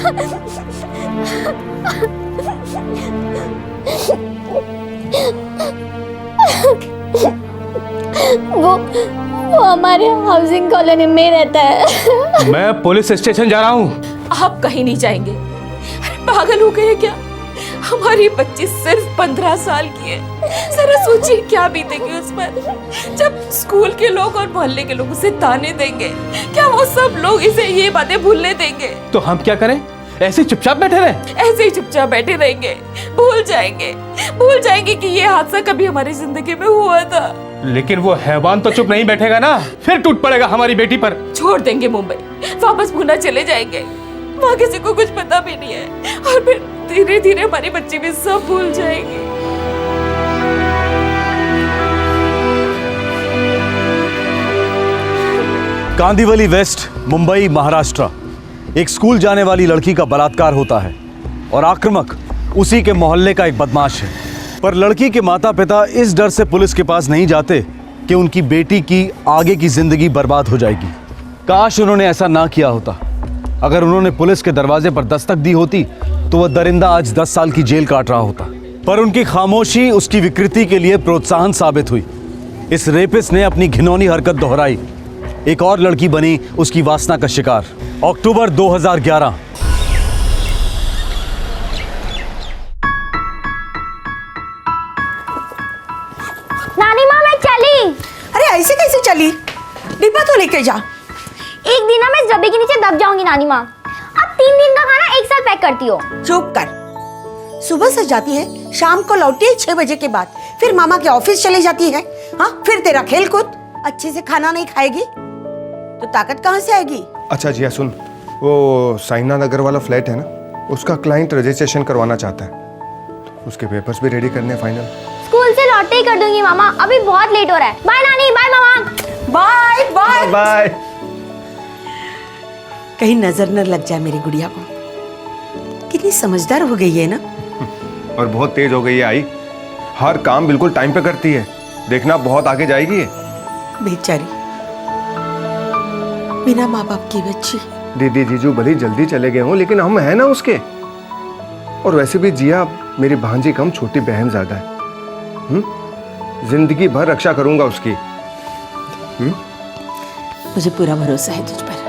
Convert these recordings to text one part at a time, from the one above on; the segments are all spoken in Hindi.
वो हमारे हाउसिंग कॉलोनी में रहता है। मैं पुलिस स्टेशन जा रहा हूँ। आप कहीं नहीं जाएंगे। अरे पागल हो गए क्या? हमारी बच्ची सिर्फ 15 साल की है। जरा सोचिए क्या बीतेगी उस पर जब स्कूल के लोग और मोहल्ले के लोग उसे ताने देंगे। क्या वो सब लोग इसे ये बातें भूलने देंगे? तो हम क्या करें? ऐसे चुपचाप बैठे रहे? ऐसे ही चुपचाप बैठे रहेंगे। भूल जाएंगे कि ये हादसा कभी हमारी जिंदगी में हुआ था। लेकिन वो हैवान तो चुप नहीं बैठेगा ना, फिर टूट पड़ेगा हमारी बेटी पर। छोड़ देंगे मुंबई, वापस पुणे चले जाएंगे। वहाँ किसी को कुछ पता भी नहीं है और फिर धीरे धीरे हमारी बच्ची भी सब भूल जाएगी। कांदिवली वेस्ट, मुंबई, महाराष्ट्र। एक स्कूल जाने वाली लड़की का बलात्कार होता है और आक्रामक उसी के मोहल्ले का एक बदमाश है। पर लड़की के माता पिता इस डर से पुलिस के पास नहीं जाते कि उनकी बेटी की आगे की जिंदगी बर्बाद हो जाएगी। काश उन्होंने ऐसा ना किया होता। अगर उन्होंने पुलिस के दरवाजे पर दस्तक दी होती तो वह दरिंदा आज 10 साल की जेल काट रहा होता। पर उनकी खामोशी उसकी विकृति के लिए प्रोत्साहन साबित हुई। इस रेपिस्ट ने अपनी घिनौनी हरकत दोहराई। एक और लड़की बनी उसकी वासना का शिकार। अक्टूबर 2011। नानी माँ मैं चली। अरे ऐसे कैसे चली? डिब्बा तो लेके जा। एक दिन ना मैं इस डब्बे के नीचे दब जाऊंगी नानी माँ। अब 3 दिन का खाना एक साथ पैक करती हो। चुप कर। सुबह से जाती है, शाम को लौटी है 6 बजे के बाद। फिर मामा के ऑफिस चले जाती है। हाँ, फिर तेरा खेल कूद। अच्छे से खाना नहीं खाएगी तो ताकत कहाँ से आएगी? अच्छा जिया सुन, वो साइना नगर वाला फ्लैट है ना, उसका क्लाइंट रजिस्ट्रेशन करवाना चाहता है। उसके पेपर्स भी रेडी करने फाइनल। स्कूल से लौटते ही कर दूंगी मामा, अभी बहुत लेट हो रहा है। बाय नानी, बाय मामा। Bye bye bye. कहीं नजर न लग जाए मेरी गुड़िया को। कितनी समझदार हो गई है ना। और बहुत तेज हो गई है आई। हर काम बिल्कुल टाइम पे करती है। देखना बहुत आगे जाएगी ये। बेचारी बिना माँ बाप की बच्ची। दीदी जीजू भले जल्दी चले गए हों, लेकिन हम हैं ना उसके। और वैसे भी जिया मेरी भांजी कम, छोटी बहन ज्यादा है। जिंदगी भर रक्षा करूंगा उसकी। मुझे पूरा भरोसा है तुझ पर।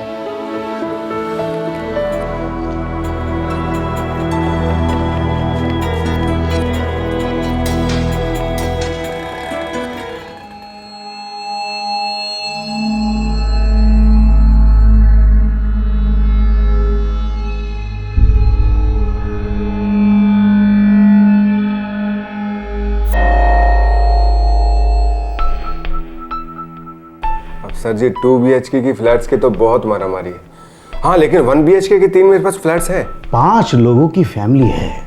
सर जी 2 BHK की फ्लैट्स के तो बहुत मारामारी है। हाँ, लेकिन 1 BHK के 3 मेरे पास फ्लैट्स हैं। 5 लोगों की फैमिली है।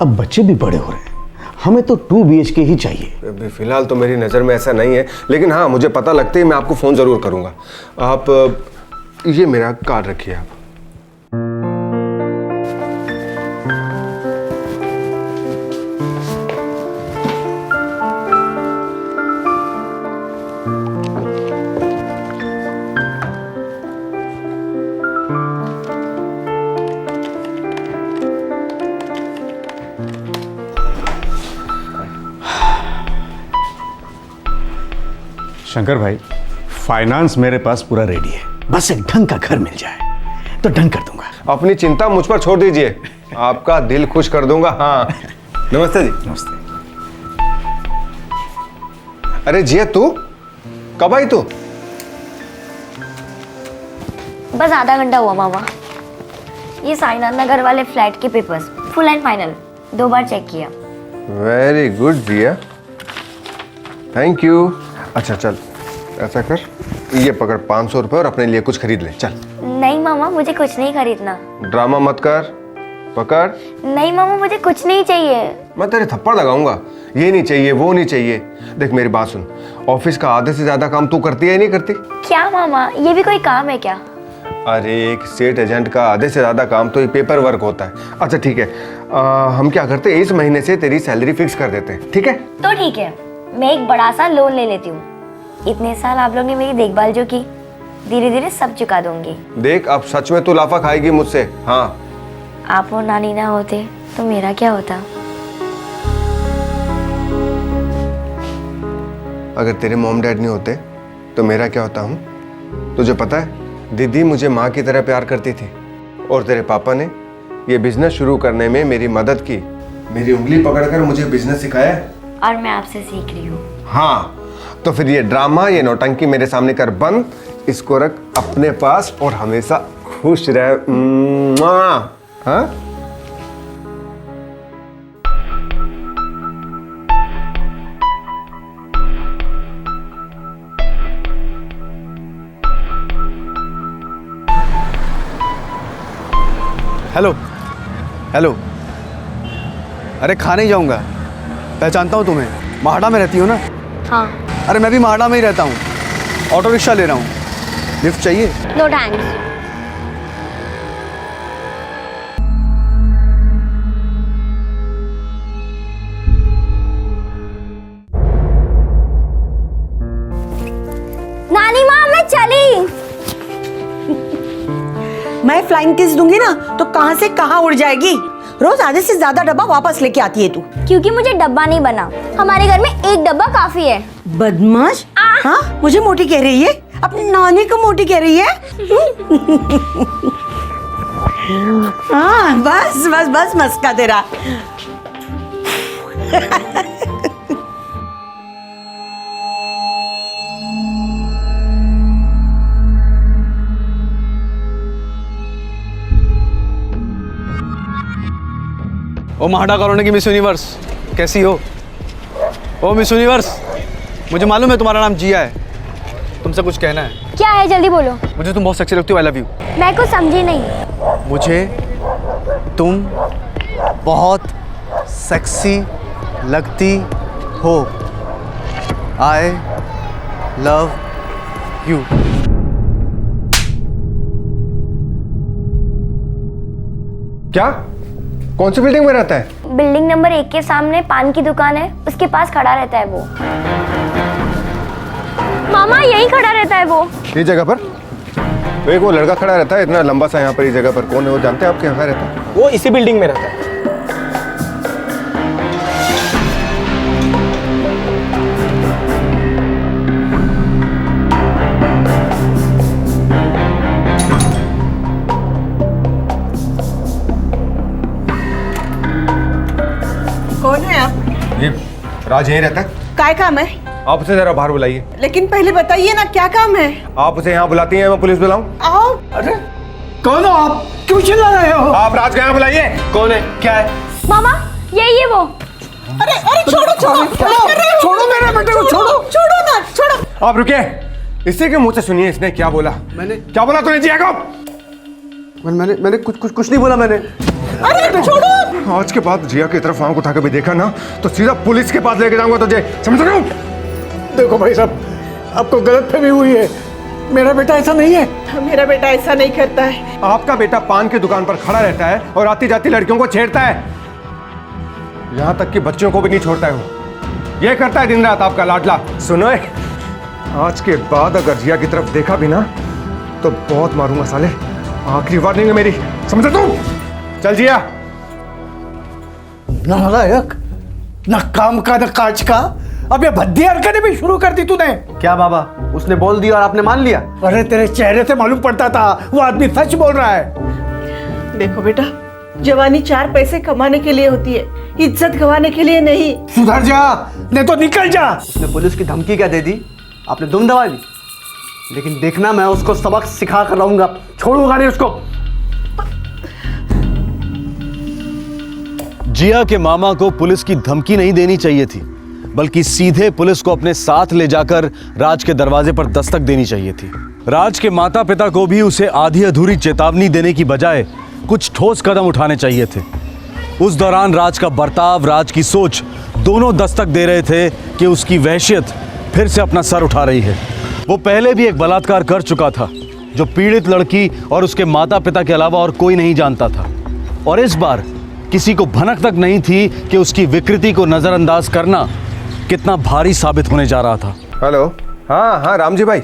अब बच्चे भी बड़े हो रहे हैं, हमें तो 2 BHK ही चाहिए। अभी फिलहाल तो मेरी नज़र में ऐसा नहीं है, लेकिन हाँ मुझे पता लगते ही मैं आपको फ़ोन ज़रूर करूँगा। आप ये मेरा कार्ड रखिए आप। शंकर भाई, फाइनेंस मेरे पास पूरा रेडी है। बस एक ढंग का घर मिल जाए तो ढंग कर दूंगा। अपनी चिंता मुझ पर छोड़ दीजिए, आपका दिल खुश कर दूंगा। हाँ, नमस्ते जी। नमस्ते। अरे जिया तू कब आई तू? बस आधा घंटा हुआ मामा। ये साईनाथ नगर वाले फ्लैट के पेपर्स फुल एंड फाइनल 2 बार चेक किया। Very good Jiya, thank you. अच्छा चल ऐसा कर, ये पकड़ 500 रुपए और अपने लिए कुछ खरीद ले। चल। नहीं मामा, मुझे कुछ नहीं खरीदना। ड्रामा मत कर, पकड़। नहीं मामा, मुझे कुछ नहीं चाहिए। मैं तेरे थप्पड़ लगाऊंगा। ये नहीं चाहिए, वो नहीं चाहिए। देख मेरी बात सुन, ऑफिस का आधे से ज्यादा काम तू करती है नहीं करती? क्या मामा, ये भी कोई काम है क्या? अरे एक स्टेट एजेंट का आधे से ज्यादा काम तो ये पेपर वर्क होता है। अच्छा ठीक है, हम क्या करते हैं, इस महीने से तेरी सैलरी फिक्स कर देते हैं, ठीक है? तो ठीक है, मैं एक बड़ा सा लोन ले लेती हूँ। इतने साल आप लोग ने मेरी देखभाल जो की, धीरे धीरे सब चुका दूंगी। देख अब सच में तू लाफा खाएगी मुझसे। हाँ, आप और नानी ना होते तो मेरा क्या होता? अगर तेरे मॉम डैड नहीं होते तो मेरा क्या होता हूँ? तुझे पता है दीदी मुझे माँ की तरह प्यार करती थी और तेरे पापा ने ये बिजनेस शुरू करने में मेरी मदद की, मेरी उंगली पकड़कर मुझे बिजनेस सिखाया। और मैं आपसे सीख रही हूँ। हाँ, तो फिर ये ड्रामा, ये नौटंकी मेरे सामने कर बंद, इसको रख अपने पास और हमेशा खुश रह। हाँ? Hello hello. अरे खाने ही जाऊंगा, पहचानता हूँ तुम्हें, माहड़ा में रहती हो ना? हाँ। अरे मैं भी माहड़ा में ही रहता हूँ, ऑटो रिक्शा ले रहा हूँ, लिफ्ट चाहिए? No thanks. नानी माँ मैं चली। मैं फ्लाइंग किस दूंगी ना तो कहां से कहां उड़ जाएगी। रोज आधे से ज्यादा डब्बा वापस लेके आती है तू। क्योंकि मुझे डब्बा नहीं बना, हमारे घर में एक डब्बा काफी है। बदमाश। हाँ, मुझे मोटी कह रही है, अपनी नानी को मोटी कह रही है। हाँ, बस बस बस मस्का तेरा। ओ माहड़ा कॉलोनी की मिस यूनिवर्स, कैसी हो? ओ मिस यूनिवर्स, मुझे मालूम है तुम्हारा नाम जिया है, तुमसे कुछ कहना है। क्या है, जल्दी बोलो। मुझे तुम बहुत सेक्सी लगती हो, आई लव यू। मैं कुछ समझी नहीं। मुझे तुम बहुत सेक्सी लगती हो, आई लव यू। क्या? कौन सी बिल्डिंग में रहता है? बिल्डिंग नंबर 1 के सामने पान की दुकान है, उसके पास खड़ा रहता है वो। मामा यही खड़ा रहता है वो। ये जगह पर? तो एक वो लड़का खड़ा रहता है इतना लंबा सा यहाँ पर, इस जगह पर कौन है वो जानते हैं आपके? यहाँ रहता है वो इसी बिल्डिंग में रहता है। कौन है आप? ये राज यहीं रहता है। काय काम है? आप उसे जरा बाहर बुलाइए। लेकिन पहले बताइए ना क्या काम है? आप उसे यहाँ बुलाती हैं, मैं पुलिस बुलाऊं? आओ। अरे कौन हो आप? क्यों चिल्ला रहे हो? आप राज को यहाँ बुलाइए। कौन है? क्या है? मामा यही है वो। अरे अरे छोड़ो छोड़ो छोड़ो मेरे बेटे को, छोड़ो। छोड़ो ना, छोड़ो। आप रुकिए, इसी के मुंह से सुनिए इसने क्या बोला। मैंने क्या बोला तूने जिया को? मैंने कुछ नहीं बोला मैंने। अरे छोड़ो। आज के बाद जिया की तरफ आंख उठा के भी देखा ना तो सीधा पुलिस के पास लेके जाऊंगा तुझे, समझ रहे हो? देखो भाई साहब, आपको गलतफहमी हुई है, मेरा बेटा ऐसा नहीं है। मेरा बेटा ऐसा नहीं करता है। आपका बेटा पान की दुकान पर खड़ा रहता है और आती जाती लड़कियों को छेड़ता है, यहां तक कि बच्चों को भी नहीं छोड़ता है वो। ये करता है दिन रात आपका लाडला। सुनो, आज के बाद अगर जिया की तरफ देखा भी ना तो बहुत मारूंगा साले, आखिरी वार्निंग है मेरी, समझ तू? चल जिया। नालायक, न काम का न काज का, अब ये भद्दी हरकतें भी शुरू कर दी तूने। क्या बाबा, उसने बोल दिया और आपने मान लिया? अरे तेरे चेहरे से मालूम पड़ता था वो आदमी सच बोल रहा है। देखो बेटा, जवानी 4 पैसे कमाने के लिए होती है, इज्जत गंवाने के लिए नहीं। सुधर जा, नहीं तो निकल जा। उसने पुलिस की धमकी क्या दे दी, आपने दुम दबा दी, लेकिन देखना मैं उसको सबक सिखा कर रहूंगा, छोड़ूंगा नहीं उसको। जिया के मामा को पुलिस की धमकी नहीं देनी चाहिए थी, बल्कि सीधे पुलिस को अपने साथ ले जाकर राज के दरवाजे पर दस्तक देनी चाहिए थी। राज के माता पिता को भी उसे आधी अधूरी चेतावनी देने की बजाय कुछ ठोस कदम उठाने चाहिए थे। उस दौरान राज का बर्ताव, राज की सोच दोनों दस्तक दे रहे थे कि उसकी वहशियत फिर से अपना सर उठा रही है। वो पहले भी एक बलात्कार कर चुका था जो पीड़ित लड़की और उसके माता पिता के अलावा और कोई नहीं जानता था, और इस बार किसी को भनक तक नहीं थी कि उसकी विकृति को नजरअंदाज करना कितना भारी साबित होने जा रहा था। हेलो, हाँ हाँ राम जी भाई,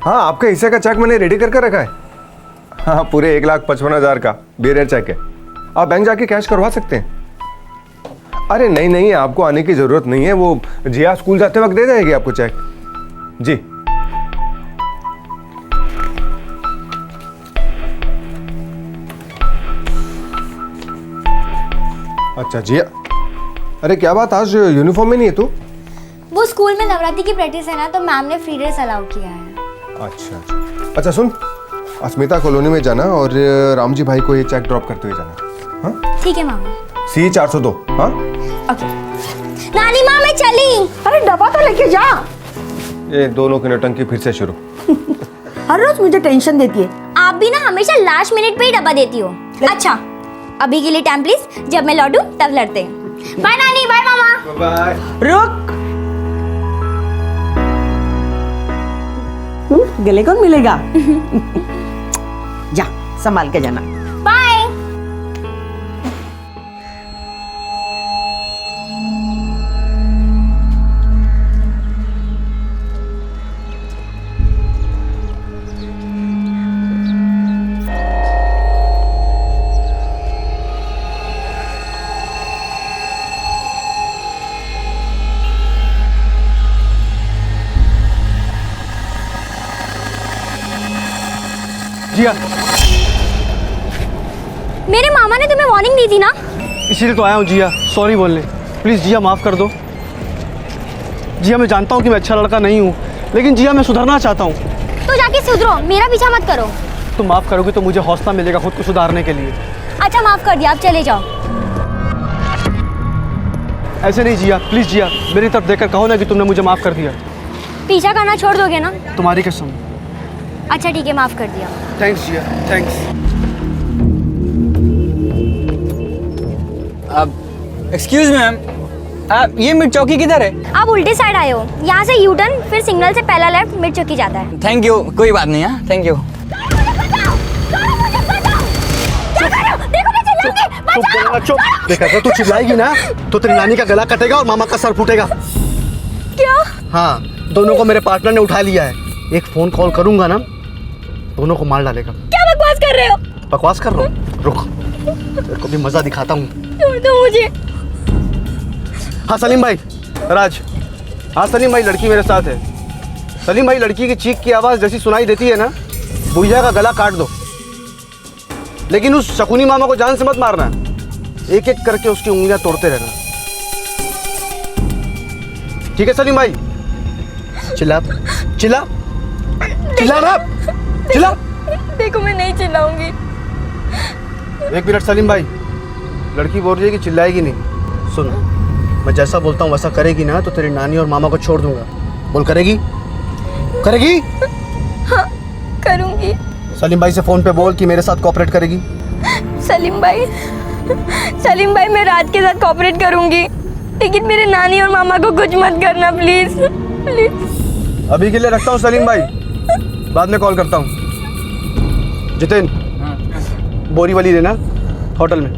हाँ आपके हिस्से का चेक मैंने रेडी करके रखा है। हाँ पूरे 1,55,000 का बेरियर चेक है। आप बैंक जाके कैश करवा सकते हैं। अरे नहीं नहीं, आपको आने की जरूरत नहीं है, वो जिया स्कूल जाते वक्त दे देगी आपको चेक। जी अच्छा जिया, अरे क्या बात, आज यूनिफॉर्म में नहीं है तू? वो स्कूल में नवरात्रि की प्रैक्टिस है ना, तो मैम ने फ्री ड्रेस अलाउ किया है। अच्छा अच्छा अच्छा, सुन, अस्मिता कॉलोनी में जाना और रामजी भाई को ये चेक ड्रॉप करते हुए जाना। हाँ ठीक है मामा। सी 402। हाँ ओके। नानी माँ मैं चली। अरे डब्बा तो लेके जा। ये दोनों की नौटंकी फिर से शुरू। हर रोज मुझे टेंशन देती है। आप भी ना हमेशा लास्ट मिनट पे ही डब्बा देती हो। अच्छा अभी के लिए टाइम प्लीज, जब मैं लौटूं तब लड़ते हैं। बाय नानी, बाय मामा। बाय। रुक, गले कौन मिलेगा? जा संभाल के जाना। बाय। जिया, मेरे मामा ने तुम्हें वार्निंग दी थी ना। इसीलिए तो आया हूँ जिया, सॉरी बोलने। प्लीज़ जिया माफ़ कर दो। जिया मैं जानता हूँ कि मैं अच्छा लड़का नहीं हूँ, लेकिन जिया मैं सुधरना चाहता हूँ। तो जाके सुधरो, मेरा पीछा मत करो। तुम माफ़ करोगे तो मुझे हौसला मिलेगा खुद को सुधारने के लिए। अच्छा माफ कर दिया, आप चले जाओ। ऐसे नहीं जिया, प्लीज़ जिया, मेरी तरफ देखकर कहो ना कि तुमने मुझे माफ़ कर दिया। पीछा करना छोड़ दोगे ना? तुम्हारी कसम। अच्छा ठीक है, माफ कर दिया। थैंक्स जिया, थैंक्स। एक्सक्यूज मैम, ये मिर्च चौकी किधर है? आप उल्टे साइड आए हो, यहाँ से यू टर्न, फिर सिग्नल से पहला लेफ्ट, मिर्च चौकी जाता है। थैंक यू, कोई बात नहीं है, थैंक यू। चुप, देखा तो तू चिल्लाएगी ना तो तेरी नानी का गला कटेगा और मामा का सर फूटेगा। क्या? हाँ, दोनों को मेरे पार्टनर ने उठा लिया है। एक फोन कॉल करूंगा ना, दोनों को मार डालेगा। क्या बकवास कर रहे हो? बकवास कर रहा हूँ? रुक, तेरे को भी मजा दिखाता हूँ। छोड़ दो मुझे। हाँ सलीम भाई, राज। हाँ सलीम भाई, लड़की मेरे साथ है। सलीम भाई, लड़की की चीख की आवाज़ जैसी सुनाई देती है ना, भुइया का गला काट दो। लेकिन उस शकुनी मामा को जान से मत मारना, एक एक करके उसकी उंगलियां तोड़ते रहना। ठीक है सलीम भाई? चिल्ला चिल्ला चिल्ला ना, चिल्ला। देखो मैं नहीं चिल्लाऊंगी। एक मिनट सलीम भाई, लड़की बोल रही है कि चिल्लाएगी नहीं। सुन, मैं जैसा बोलता हूँ वैसा करेगी ना तो तेरी नानी और मामा को छोड़ दूंगा। बोल, करेगी? करेगी? हाँ करूंगी। सलीम भाई से फोन पे बोल कि मेरे साथ कोऑपरेट करेगी। सलीम भाई, सलीम भाई मैं राज के साथ कोऑपरेट करूंगी, लेकिन मेरे नानी और मामा को कुछ मत करना प्लीज, प्लीज। अभी के लिए रखता हूँ सलीम भाई, बाद में कॉल करता हूँ। जितेन, बोरी वाली देना होटल में।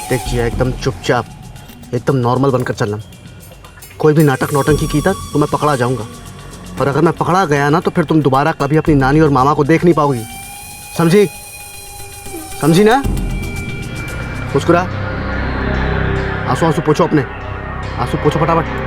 देख जिया, एकदम चुपचाप, एकदम नॉर्मल बनकर चलना। कोई भी नाटक नौटंकी की था तो मैं पकड़ा जाऊंगा, और अगर मैं पकड़ा गया ना तो फिर तुम दोबारा कभी अपनी नानी और मामा को देख नहीं पाओगी। समझी? समझी ना? मुस्कुरा, आंसू आंसू पोछो अपने, आंसू पोछो फटाफट।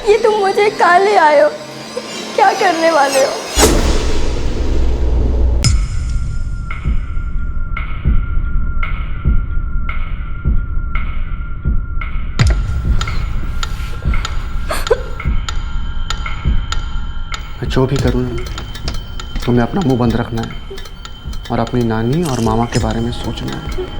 ये तुम मुझे कहाँ ले आए हो? क्या करने वाले हो? मैं जो भी करूँ ना, तुम्हें अपना मुंह बंद रखना है और अपनी नानी और मामा के बारे में सोचना है।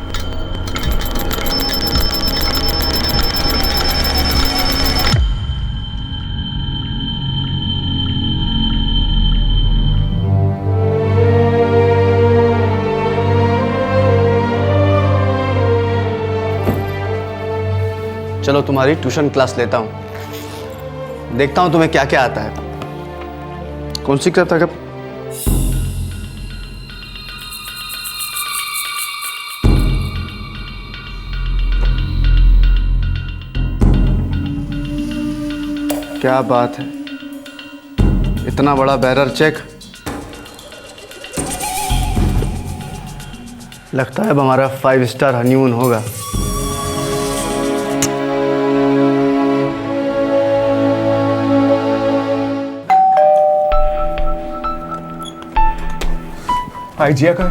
चलो तुम्हारी ट्यूशन क्लास लेता हूँ, देखता हूँ तुम्हें क्या क्या आता है। कौन सी किताब था? क्या बात है, इतना बड़ा बैरर चेक। लगता है अब हमारा 5 स्टार हनीमून होगा। आई जिया का?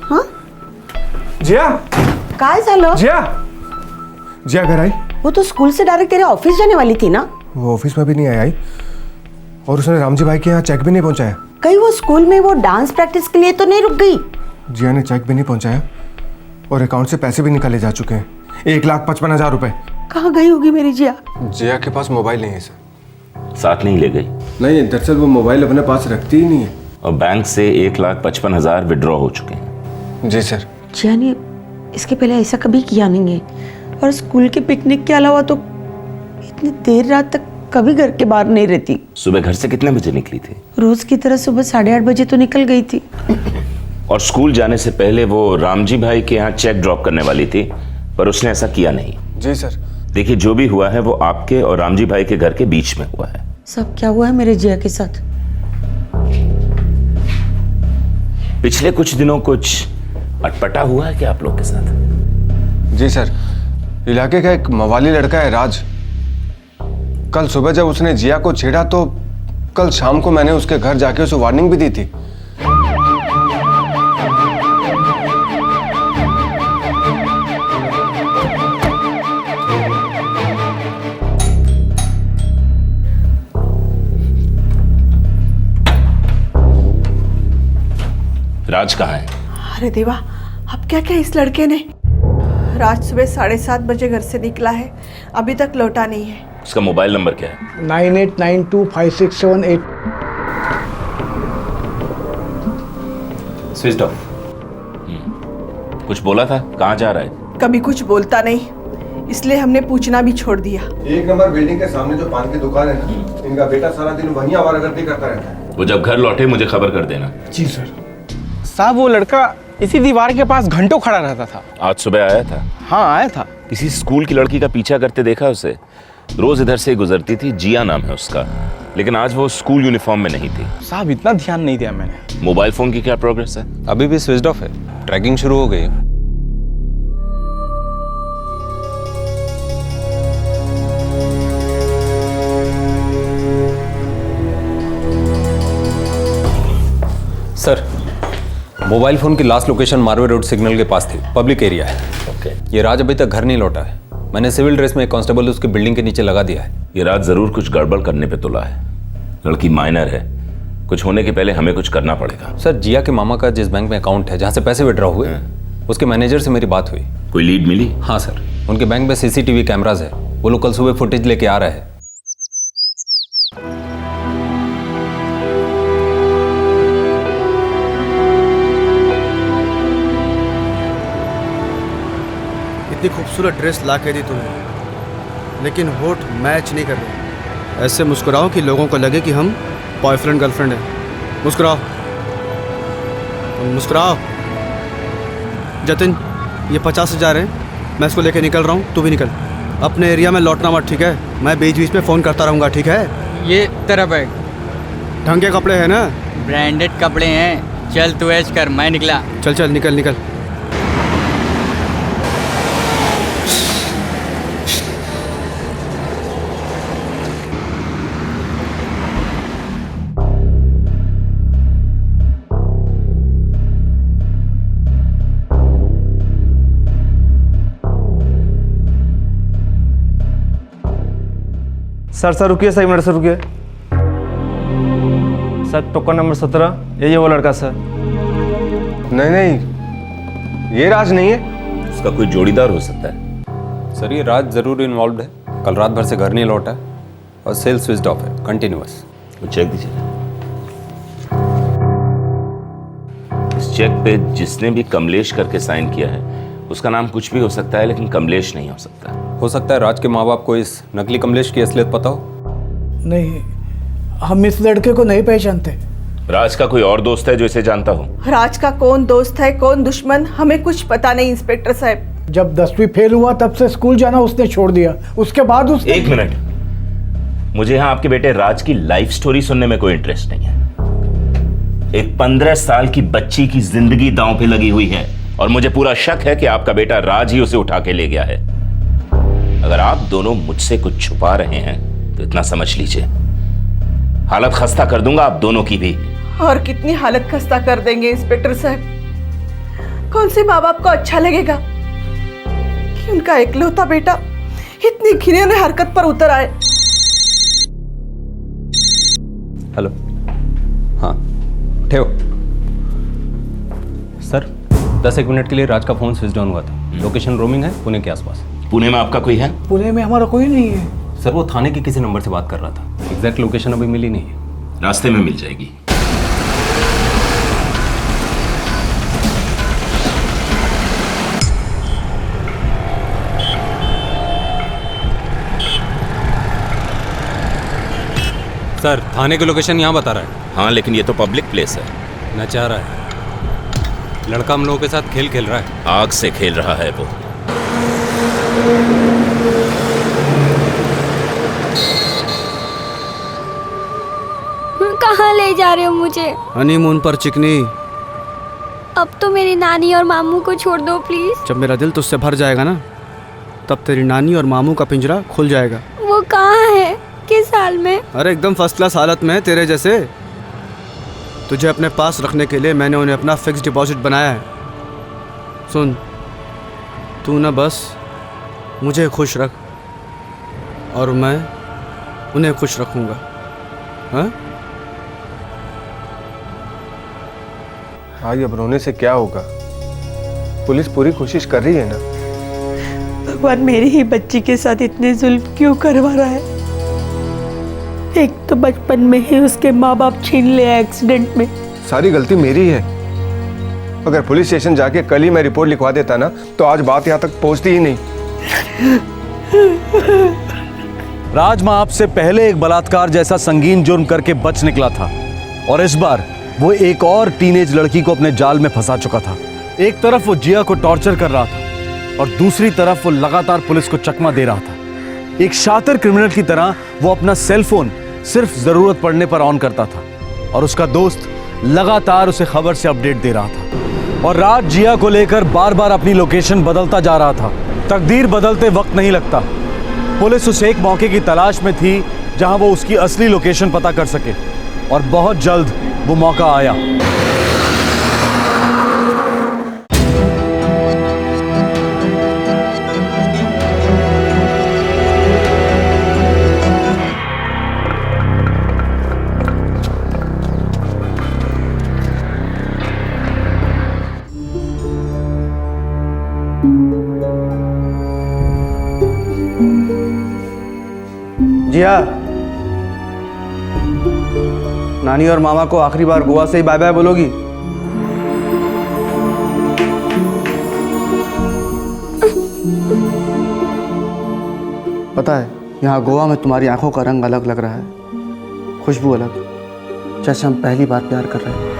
हाँ? जिया? काय झालं? जिया? जिया घर आई? वो तो स्कूल से डायरेक्ट तेरे ऑफिस जाने वाली थी ना? वो ऑफिस में भी नहीं आई और उसने रामजी भाई के यहाँ चेक भी नहीं पहुंचाया। कहीं वो स्कूल में वो डांस प्रैक्टिस के लिए तो नहीं रुक गई? जिया ने चेक भी नहीं पहुंचाया और अकाउंट से पैसे भी निकाले जा चुके हैं, 1,55,000 रुपए। कहाँ गई होगी मेरी जिया? जिया के पास मोबाइल नहीं है सर। साथ नहीं ले गई? नहीं, दरअसल वो मोबाइल अपने पास रखती ही नहीं है। और बैंक से 1,55,000 विड्रॉ हो चुके हैं। जी सर। जिया ने इसके पहले ऐसा कभी किया नहीं है और स्कूल के पिकनिक के अलावा तो इतनी देर रात तक कभी घर के बाहर नहीं रहती। सुबह घर से कितने बजे निकली थी? रोज की तरह सुबह 8:30 बजे तो निकल गई थी। और स्कूल जाने से पहले वो रामजी भाई के यहाँ चेक ड्रॉप करने वाली थी, पर उसने ऐसा किया नहीं। जी सर। देखिए, जो भी हुआ है वो आपके और रामजी भाई के घर के बीच में हुआ है। सब क्या हुआ है मेरे जिया के साथ? पिछले कुछ दिनों कुछ अटपटा हुआ है क्या आप लोग के साथ? जी सर, इलाके का एक मवाली लड़का है राज। कल सुबह जब उसने जिया को छेड़ा तो कल शाम को मैंने उसके घर जाके उसे वार्निंग भी दी थी। राज कहाँ है? अरे देवा, अब क्या क्या इस लड़के ने। रात सुबह 7:30 बजे घर से निकला है, अभी तक लौटा नहीं है। उसका मोबाइल नंबर क्या है? 98925678। Switch off. कुछ बोला था? कहाँ जा रहा है? कभी कुछ बोलता नहीं, इसलिए हमने पूछना भी छोड़ दिया। 1 नंबर बिल्डिंग के सामने जो पान की दुकान है ना, इनका बेटा सारा दिन वहीं आवारागर्दी करता रहता है। वो जब घर लौटे मुझे खबर कर देना। जी सर। साहब वो लड़का इसी दीवार के पास घंटों खड़ा रहता था। आज सुबह आया था? हाँ आया था। किसी स्कूल की लड़की का पीछा करते देखा उसे? रोज इधर से गुजरती थी, जिया नाम है उसका, लेकिन आज वो स्कूल यूनिफॉर्म में नहीं थी। साहब इतना ध्यान नहीं दिया मैंने। मोबाइल फोन की क्या प्रोग्रेस है? अभी भी स्विच ऑफ है, ट्रैकिंग शुरू हो गई। सर, मोबाइल फोन की last location Marve road signal के पास थी, पब्लिक एरिया है। ओके। ये राज अभी तक घर नहीं लौटा है। मैंने सिविल ड्रेस में एक कांस्टेबल उसकी बिल्डिंग के नीचे लगा दिया है। ये राज जरूर कुछ गड़बड़ करने पे तुला है। लड़की माइनर है, कुछ होने के पहले हमें कुछ करना पड़ेगा। सर, जिया के मामा का जिस बैंक में अकाउंट है, जहाँ से पैसे विड्रॉ हुए, उसके मैनेजर से मेरी बात हुई। कोई लीड मिली? हाँ सर, उनके बैंक में सीसीटीवी कैमराज है। वो लोग कल सुबह फुटेज लेके आ रहे हैं। इतनी खूबसूरत ड्रेस ला के दी तुम्हें, लेकिन होठ मैच नहीं कर रहे। ऐसे मुस्कुराओ कि लोगों को लगे कि हम बॉयफ्रेंड गर्लफ्रेंड हैं। मुस्कुराओ, मुस्कुराओ। जतिन, ये 50,000 है, मैं इसको लेके निकल रहा हूँ, तू भी निकल। अपने एरिया में लौटना मत, ठीक है? मैं बीच बीच में फ़ोन करता रहूँगा, ठीक है? ये तेरा बैग। ढंग के कपड़े हैं ना? ब्रांडेड कपड़े हैं। चल तू ऐश कर, मैं निकला। चल चल, निकल निकल। सर रुकिए, सर मिनट, सर रुकिए। सर टोकन नंबर 17, ये वो लड़का सर। नहीं नहीं, ये राज नहीं है। उसका कोई जोड़ीदार हो सकता है। सर, ये राज जरूर इन्वॉल्व है। कल रात भर से घर नहीं लौटा है और सेल स्विच ऑफ है, कंटिन्यूअस। वो चेक दीजिए। इस चेक पे जिसने भी कमलेश करके साइन किया है उसका नाम कुछ भी हो सकता है लेकिन कमलेश नहीं हो सकता। हो सकता है राज के माँ बाप को इस नकली कमलेश की असलियत पता हो। नहीं, हम इस लड़के को नहीं पहचानते। राज का कोई और दोस्त है जो इसे जानता हो? राज का कौन दोस्त है कौन दुश्मन हमें कुछ पता नहीं इंस्पेक्टर साहब। जब 10वीं फेल हुआ तब से स्कूल जाना उसने छोड़ दिया। उसके बाद उसने... एक मिनट, मुझे यहाँ आपके बेटे राज की लाइफ स्टोरी सुनने में कोई इंटरेस्ट नहीं है। एक 15 साल की बच्ची की जिंदगी दांव पे लगी हुई है और मुझे पूरा शक है कि आपका बेटा राज ही उसे उठा के ले गया है। अगर आप दोनों मुझसे कुछ छुपा रहे हैं तो इतना समझ लीजिए, हालत खस्ता कर दूंगा आप दोनों की भी। और कितनी हालत खस्ता कर देंगे इंस्पेक्टर साहब। कौन से माँ बाप को अच्छा लगेगा कि उनका इकलौता बेटा इतनी घिनौनी हरकत पर उतर आए। हेलो, हाँ ठेव सर। 10-1 मिनट के लिए राज का फोन स्विच ऑन हुआ था। लोकेशन रोमिंग है पुणे के आसपास। पुणे में आपका कोई है? पुणे में हमारा कोई नहीं है सर। वो थाने के किसी नंबर से बात कर रहा था। एग्जैक्ट लोकेशन अभी मिली नहीं है। रास्ते में मिल जाएगी। सर थाने की लोकेशन यहाँ बता रहा है। हाँ लेकिन ये तो पब्लिक प्लेस है। नचा रहा है। लड़का हम लोगों के साथ खेल खेल रहा है। आग से खेल रहा है वो। कहाँ ले जा रहे हो मुझे? हनीमून पर चिकनी। अब तो मेरी नानी और मामू को छोड़ दो प्लीज। जब मेरा दिल तुझसे भर जाएगा ना, तब तेरी नानी और मामू का पिंजरा खुल जाएगा। वो कहाँ है? किस हाल में? अरे एकदम फर्स्ट क्लास हालत में, तेरे जैसे। तुझे अपने पास रखने के लिए मैंने उन्हें अपना फिक्स डिपॉजिट बनाया है। सुन, तू ना बस मुझे खुश रख और मैं उन्हें खुश रखूँगा। हाँ? भाई अब रोने से क्या होगा? पुलिस पूरी कोशिश कर रही है ना। भगवान मेरी ही बच्ची के साथ इतने जुल्म क्यों करवा रहा है? एक तो बचपन में ही उसके माँ बाप छीन ले एक्सीडेंट में। सारी गलती मेरी है। अगर पुलिस स्टेशन जाके कल ही मैं रिपोर्ट लिखवा देता ना तो आज बात यहाँ तक पहुँचती ही नहीं। राज माँ आपसे पहले एक बलात्कार जैसा संगीन जुर्म करके बच निकला था और इस बार वो एक और टीनेज लड़की को अपने जाल में फंसा चुका था। एक तरफ वो जिया को टॉर्चर कर रहा था और दूसरी तरफ वो लगातार पुलिस को चकमा दे रहा था। एक शातिर क्रिमिनल की तरह वो अपना सेल फोन सिर्फ जरूरत पड़ने पर ऑन करता था और उसका दोस्त लगातार उसे खबर से अपडेट दे रहा था। और राज जिया को लेकर बार बार अपनी लोकेशन बदलता जा रहा था। तकदीर बदलते वक्त नहीं लगता। पुलिस उस एक मौके की तलाश में थी जहां वो उसकी असली लोकेशन पता कर सके और बहुत जल्द वो मौका आया। जिया, नानी और मामा को आखिरी बार गोवा से ही बाय बाय बोलोगी? पता है यहाँ गोवा में तुम्हारी आंखों का रंग अलग लग रहा है, खुशबू अलग, जैसे हम पहली बार प्यार कर रहे हैं।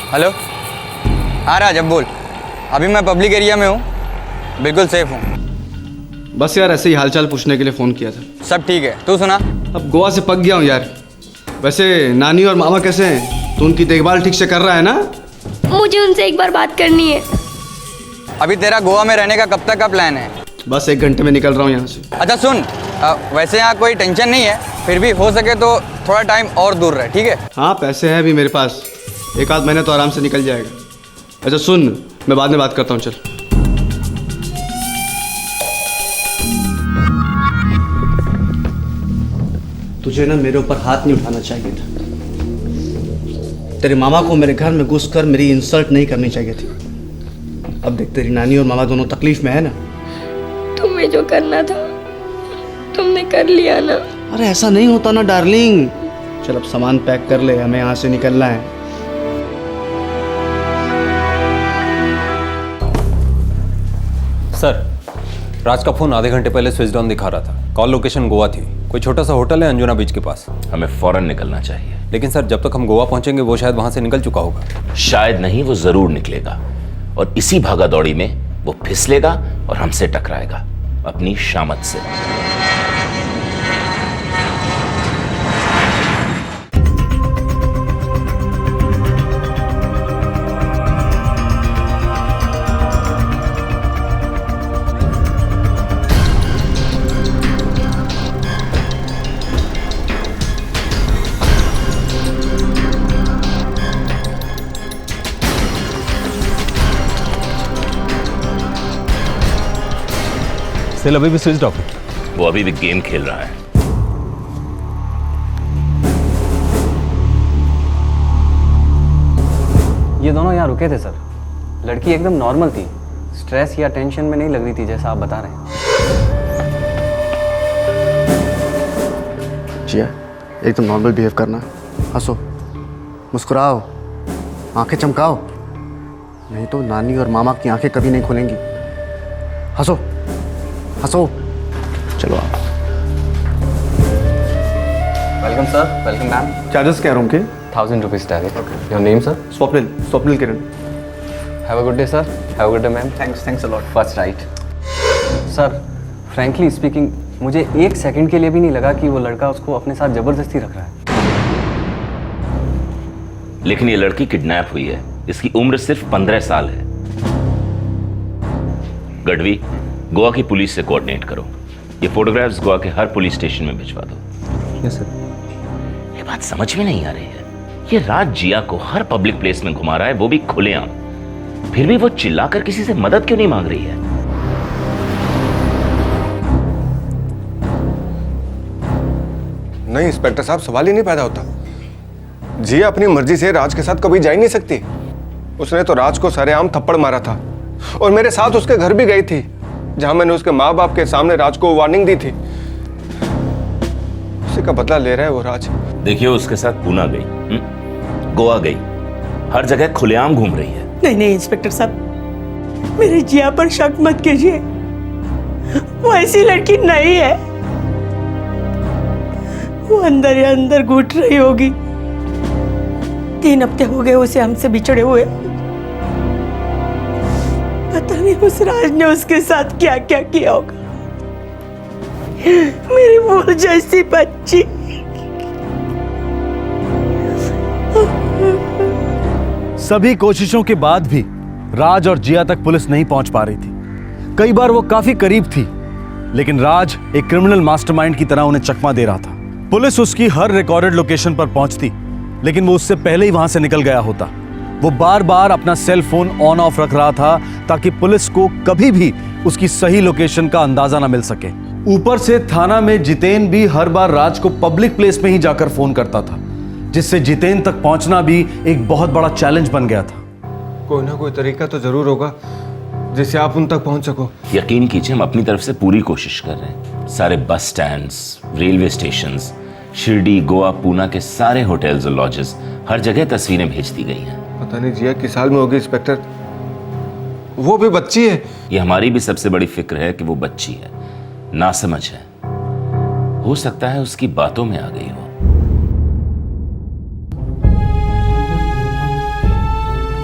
हेलो, हाँ राज, अब बोल। अभी मैं पब्लिक एरिया में हूँ, बिल्कुल सेफ हूँ। बस यार ऐसे ही हालचाल पूछने के लिए फ़ोन किया था। सब ठीक है, तू सुना? अब गोवा से पक गया हूँ यार। वैसे नानी और मामा कैसे हैं? तो उनकी देखभाल ठीक से कर रहा है ना? मुझे उनसे एक बार बात करनी है। अभी तेरा गोवा में रहने का कब तक का प्लान है? बस 1 घंटे में निकल रहा हूँ यहाँ से। अच्छा सुन, वैसे यहाँ कोई टेंशन नहीं है, फिर भी हो सके तो थोड़ा टाइम और दूर रहे, ठीक है? हाँ, पैसे हैं अभी मेरे पास, 1 आध महीने तो आराम से निकल जाएगा। अच्छा सुन, मैं बाद में बात करता हूँ, चल। तुझे ना मेरे ऊपर हाथ नहीं उठाना चाहिए था। तेरे मामा को मेरे घर में घुसकर मेरी इंसल्ट नहीं करनी चाहिए थी। अब देख तेरी नानी और मामा दोनों तकलीफ में है ना। तुम्हें जो करना था तुमने कर लिया ना। अरे ऐसा नहीं होता ना डार्लिंग। चल अब सामान पैक कर ले, हमें यहाँ से निकलना है। सर, राज का फोन आधे घंटे पहले स्विच ऑन दिखा रहा था। कॉल लोकेशन गोवा थी। कोई छोटा सा होटल है अंजुना बीच के पास। हमें फौरन निकलना चाहिए। लेकिन सर, जब तक हम गोवा पहुंचेंगे वो शायद वहां से निकल चुका होगा। शायद नहीं, वो जरूर निकलेगा और इसी भागा दौड़ी में वो फिसलेगा और हमसे टकराएगा अपनी शामत से। सेल अभी भी स्विच ऑफ है। वो अभी भी गेम खेल रहा है। ये दोनों यहाँ रुके थे सर। लड़की एकदम नॉर्मल थी, स्ट्रेस या टेंशन में नहीं लग रही थी जैसा आप बता रहे हैं। जिया, एकदम नॉर्मल बिहेव करना। हंसो, मुस्कुराओ, आंखें चमकाओ, नहीं तो नानी और मामा की आंखें कभी नहीं खुलेंगी। हंसो हंसो। चलो आप। Welcome sir, welcome ma'am. Charges क्या रूम के? 1000 rupees direct. Your name sir? Swapnil Kiran. Have a good day sir. Have a good day ma'am. Thanks a lot. First right. Sir, frankly speaking मुझे एक सेकंड के लिए भी नहीं लगा कि वो लड़का उसको अपने साथ जबरदस्ती रख रहा है। लेकिन ये लड़की किडनैप हुई है। इसकी उम्र सिर्फ 15 साल है। गढ़वी, गोवा की पुलिस से कोऑर्डिनेट करो। ये फोटोग्राफ्स गोवा के हर पुलिस स्टेशन में भिजवा दो। Yes sir. ये बात समझ में नहीं आ रही है। ये राज जिया को हर पब्लिक प्लेस में घुमा रहा है, वो भी खुलेआम। फिर भी वो चिल्लाकर किसी से मदद क्यों नहीं मांग रही है? नहीं इंस्पेक्टर साहब, सवाल ही नहीं पैदा होता। जिया अपनी मर्जी से राज के साथ कभी जा ही नहीं सकती। उसने तो राज को सरेआम थप्पड़ मारा था और मेरे साथ उसके घर भी गई थी, जहां मैंने उसके माँ बाप के सामने राज को वार्निंग दी थी। उसी का बदला ले रहा है वो राज। देखिए, उसके साथ पूना गई, गोवा गई, हर जगह खुलेआम घूम रही है। नहीं इंस्पेक्टर साहब, मेरी जिया पर शक मत कीजिए। वो ऐसी लड़की नहीं है। वो अंदर ही अंदर घुट रही होगी। 3 हफ्ते हो गए उसे हमसे बिछड़े हुए। पता नहीं उस राज ने उसके साथ क्या क्या किया होगा। मेरी भूल जैसी बच्ची। सभी कोशिशों के बाद भी राज और जिया तक पुलिस नहीं पहुंच पा रही थी। कई बार वो काफी करीब थी, लेकिन राज एक क्रिमिनल मास्टरमाइंड की तरह उन्हें चकमा दे रहा था। पुलिस उसकी हर रिकॉर्डेड लोकेशन पर पहुंचती, लेकिन वो उससे पहले ही वहां से निकल गया होता। वो बार बार अपना सेल फोन ऑन ऑफ रख रहा था ताकि पुलिस को कभी भी उसकी सही लोकेशन का अंदाजा ना मिल सके। ऊपर से थाना में जितेन भी हर बार राज को पब्लिक प्लेस में ही जाकर फोन करता था, जिससे जितेन तक पहुंचना भी एक बहुत बड़ा चैलेंज बन गया था। कोई ना कोई तरीका तो जरूर होगा जिससे आप उन तक पहुंच सको। यकीन कीजिए, हम अपनी तरफ से पूरी कोशिश कर रहे हैं। सारे बस stands, railway stations, Shirdi, Goa, Poona के सारे होटल्स और लॉजेस, हर जगह तस्वीरें भेज दी गई हैं। पता नहीं जिया किस हाल में होगी इंस्पेक्टर। वो भी बच्ची है। ये हमारी भी सबसे बड़ी फिक्र है कि वो बच्ची है, नासमझ है। हो सकता है उसकी बातों में आ गई हो।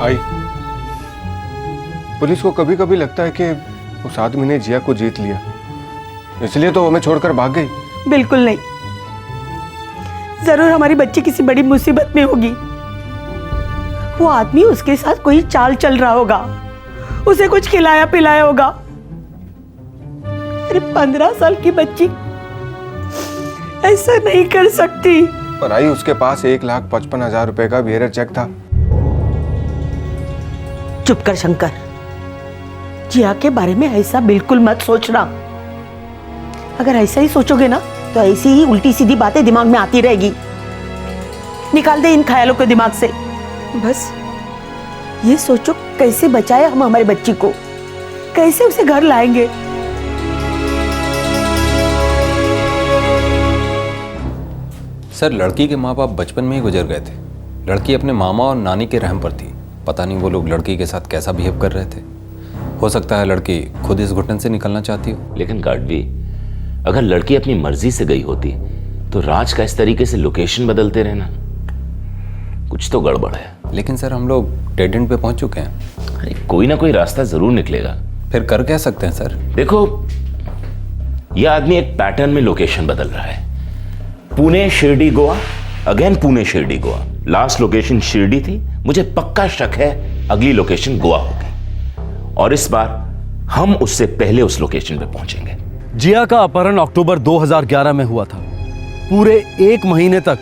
आई, पुलिस को कभी कभी लगता है कि उस आदमी ने जिया को जीत लिया, इसलिए तो हमें छोड़कर भाग गई। बिल्कुल नहीं। जरूर हमारी बच्ची किसी बड़ी मुसीबत में होगी। वो आदमी उसके साथ कोई चाल चल रहा होगा, उसे कुछ खिलाया पिलाया होगा। अरे 15 साल की बच्ची ऐसा नहीं कर सकती। पर आई, उसके पास 1,55,000 रुपए का बिहेवियर चेक था। चुप कर शंकर, जिया के बारे में ऐसा बिल्कुल मत सोचना। अगर ऐसा ही सोचोगे ना तो ऐसी ही उल्टी सीधी बातें दिमाग में आती रहेगी। निकाल दे इन ख्यालों को दिमाग से। बस ये सोचो कैसे बचाए हम हमारे बच्ची को, कैसे उसे घर लाएंगे। सर, लड़की के माँ बाप बचपन में ही गुजर गए थे। लड़की अपने मामा और नानी के रहम पर थी। पता नहीं वो लोग लड़की के साथ कैसा बिहेव कर रहे थे। हो सकता है लड़की खुद इस घुटन से निकलना चाहती हो। लेकिन गार्डवी, अगर लड़की अपनी मर्जी से गई होती तो राज का इस तरीके से लोकेशन बदलते रहना, कुछ तो गड़बड़ है। लेकिन सर, हम लोग डेड एंड पे पहुंच चुके हैं। अरे कोई ना कोई रास्ता जरूर निकलेगा। फिर कर क्या सकते हैं सर? देखो, यह आदमी एक पैटर्न में लोकेशन बदल रहा है। Pune Shirdi Goa, again Pune Shirdi Goa. Last location Shirdi थी, मुझे पक्का शक है अगली लोकेशन गोवा होगी, और इस बार हम उससे पहले उस लोकेशन पे पहुंचेंगे। जिया का अपहरण अक्टूबर 2011 में हुआ था। पूरे 1 महीने तक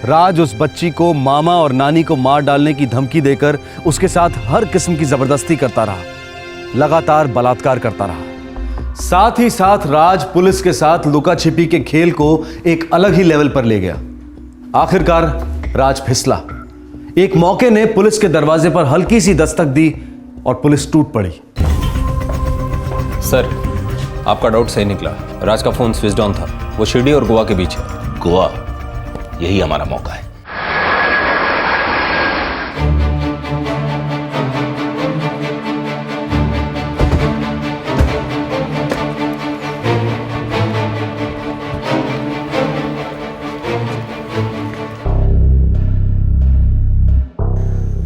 राज उस बच्ची को मामा और नानी को मार डालने की धमकी देकर उसके साथ हर किस्म की जबरदस्ती करता रहा, लगातार बलात्कार करता रहा। साथ ही साथ राज पुलिस के साथ लुका छिपी के खेल को एक अलग ही लेवल पर ले गया। आखिरकार राज फिसला। एक मौके ने पुलिस के दरवाजे पर हल्की सी दस्तक दी और पुलिस टूट पड़ी। सर, आपका डाउट सही निकला। राज का फोन स्विच ऑन था। वो शिरडी और गोवा के बीच है। गोवा, यही हमारा मौका है।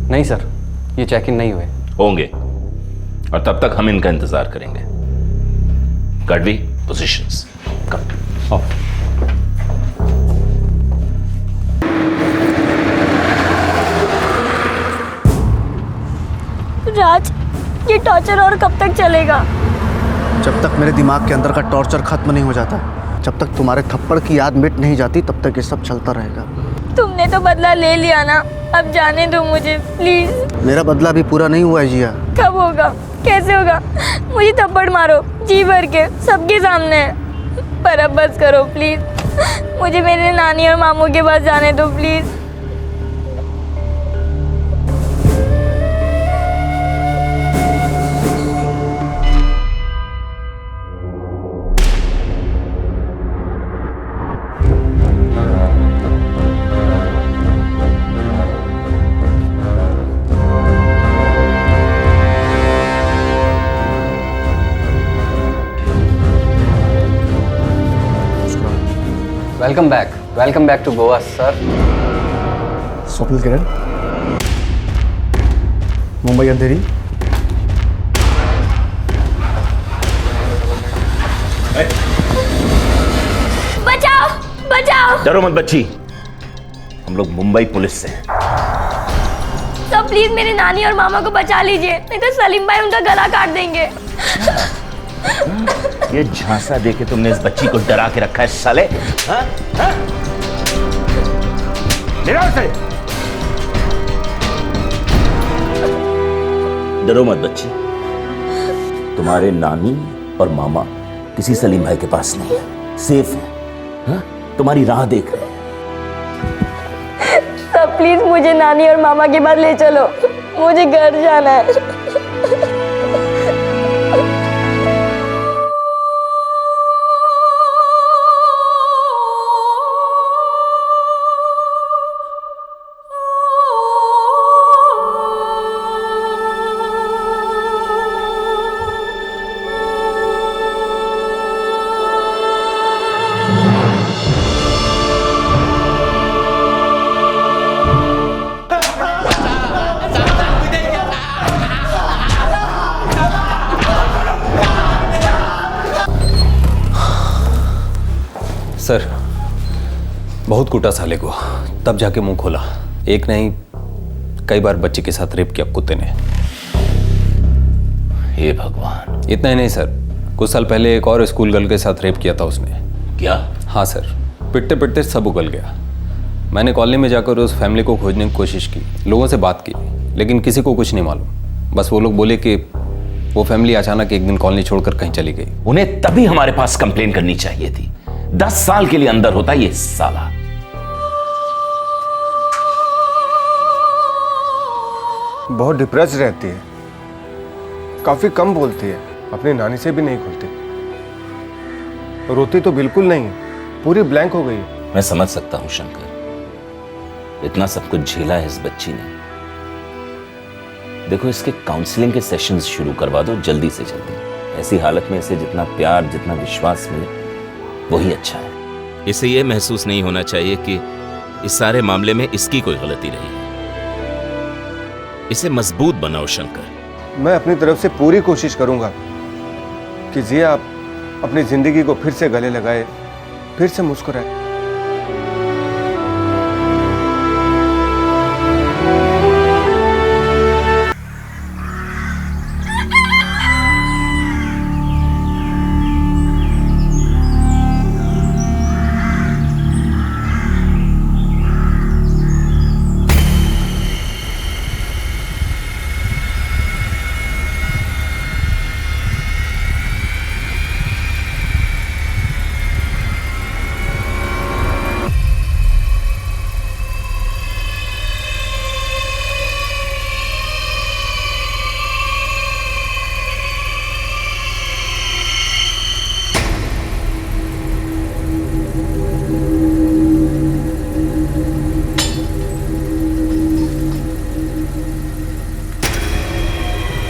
नहीं सर, ये चेक इन नहीं हुए। होंगे, और तब तक हम इनका इंतजार करेंगे। गार्डवी, पोजीशंस। राज, ये टॉर्चर और कब तक चलेगा? जब तक मेरे दिमाग के अंदर का टॉर्चर खत्म नहीं हो जाता, जब तक तुम्हारे थप्पड़ की याद मिट नहीं जाती, तब तक ये सब चलता रहेगा। तुमने तो बदला ले लिया ना, अब जाने दो मुझे प्लीज। मेरा बदला भी पूरा नहीं हुआ है जिया। कब होगा, कैसे होगा? मुझे थप्पड़ मारो जी भर के, सबके सामने, पर अब बस करो प्लीज। मुझे मेरे नानी और मामू के पास जाने दो please. Welcome back to Goa sir. Swapnil Kiran, Mumbai Andheri. बचाओ बचाओ। डरो मत बच्ची, हम लोग मुंबई पुलिस से हैं। तो प्लीज मेरे नानी और मामा को बचा लीजिए, नहीं तो सलीम भाई उनका गला काट देंगे। ये झांसा देके तुमने इस बच्ची को डरा के रखा है साले। हाँ? हाँ? उसे डरो मत बच्ची, तुम्हारे नानी और मामा किसी सलीम भाई के पास नहीं है, सेफ है। हाँ? तुम्हारी राह देख रहे हैं। सब प्लीज मुझे नानी और मामा के पास ले चलो, मुझे घर जाना है। सर, बहुत कूटा साले को, तब जाके मुंह खोला। एक नहीं, कई बार बच्चे के साथ रेप किया कुत्ते ने। हे भगवान। इतना ही नहीं सर, कुछ साल पहले एक और स्कूल गर्ल के साथ रेप किया था उसने। क्या? हाँ सर, पिटते पिटते सब उगल गया। मैंने कॉलोनी में जाकर उस फैमिली को खोजने की कोशिश की, लोगों से बात की, लेकिन किसी को कुछ नहीं मालूम। बस वो लोग बोले कि वो फैमिली अचानक एक दिन कॉलोनी छोड़कर कहीं चली गई। उन्हें तभी हमारे पास कंप्लेन करनी चाहिए थी। 10 साल के लिए अंदर होता ये साला। बहुत डिप्रेस रहती है, काफी कम बोलती है, अपनी नानी से भी नहीं खुलती, रोती तो बिल्कुल नहीं, पूरी ब्लैंक हो गई। मैं समझ सकता हूं शंकर, इतना सब कुछ झेला है इस बच्ची ने। देखो, इसके काउंसलिंग के सेशंस शुरू करवा दो जल्दी से जल्दी। ऐसी हालत में इसे जितना प्यार, जितना विश्वास मिले वही अच्छा है। इसे ये महसूस नहीं होना चाहिए कि इस सारे मामले में इसकी कोई गलती रही है। इसे मजबूत बनाओ शंकर। मैं अपनी तरफ से पूरी कोशिश करूंगा कि जिया आप अपनी जिंदगी को फिर से गले लगाए, फिर से मुस्कुराए।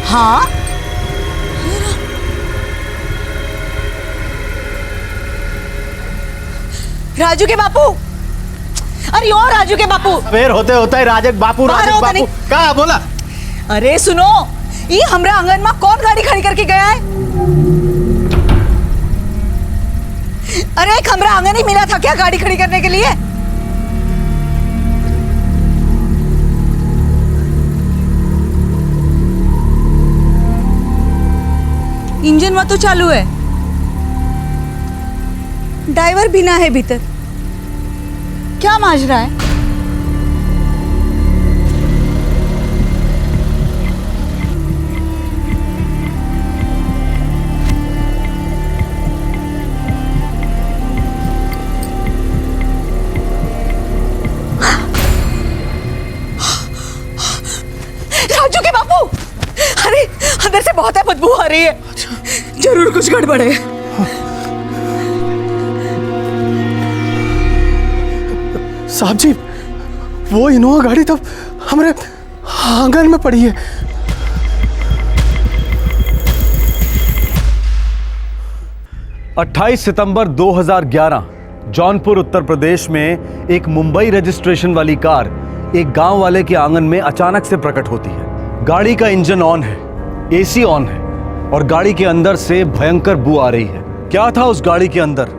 हाँ, राजू के बापू। अरे ओ राजू के बापू। फिर होते होता है राजक बापू, राजक बापू कहा बोला। अरे सुनो, ये हमरा आंगन में कौन गाड़ी खड़ी करके गया है? अरे एक हमरा आंगन ही मिला था क्या गाड़ी खड़ी करने के लिए? इंजन में तो चालू है, ड्राइवर बिना है भीतर। क्या माजरा है? राजू के बापू, अरे अंदर से बहुत है बदबू आ रही है। जरूर कुछ गड़बड़ है। साहब जी, वो इनोवा गाड़ी तो हमारे आंगन में पड़ी है। अट्ठाईस सितंबर 2011 जौनपुर उत्तर प्रदेश में एक मुंबई रजिस्ट्रेशन वाली कार एक गांव वाले के आंगन में अचानक से प्रकट होती है। गाड़ी का इंजन ऑन है, एसी ऑन है और गाड़ी के अंदर से भयंकर बू आ रही है। क्या था उस गाड़ी के अंदर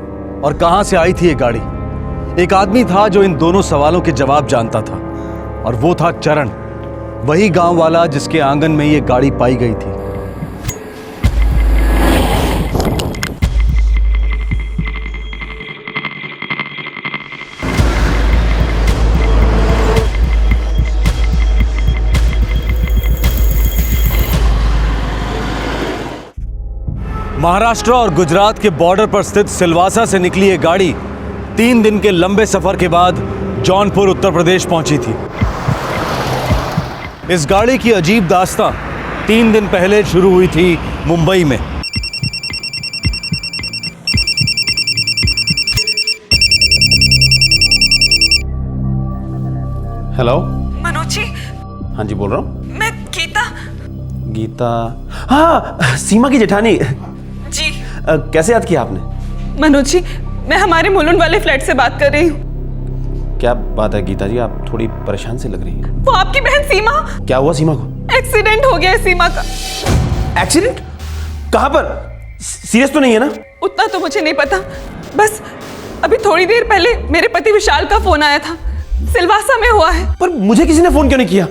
और कहां से आई थी ये गाड़ी? एक आदमी था जो इन दोनों सवालों के जवाब जानता था और वो था चरण, वही गांव वाला जिसके आंगन में ये गाड़ी पाई गई थी। महाराष्ट्र और गुजरात के बॉर्डर पर स्थित सिलवासा से निकली ये गाड़ी 3 दिन के लंबे सफर के बाद जौनपुर उत्तर प्रदेश पहुंची थी। इस गाड़ी की अजीब दास्तां 3 दिन पहले शुरू हुई थी मुंबई में। हेलो मनोज जी, हाँ जी बोल रहा हूँ। मैं गीता। गीता, हाँ सीमा की जेठानी जी। कैसे याद किया आपने? मनोज जी, मैं हमारे मुलुंड वाले फ्लैट से बात कर रही हूँ। क्या बात है गीता जी, आप थोड़ी परेशान से लग रही हैं। वो आपकी बहन सीमा। क्या हुआ सीमा को? एक्सीडेंट हो गया है सीमा का। एक्सीडेंट? कहाँ पर? सीरियस तो नहीं है ना? उतना तो मुझे नहीं पता, बस अभी थोड़ी देर पहले मेरे पति विशाल का फोन आया था, सिलवासा में हुआ है। पर मुझे किसी ने फोन क्यों नहीं किया?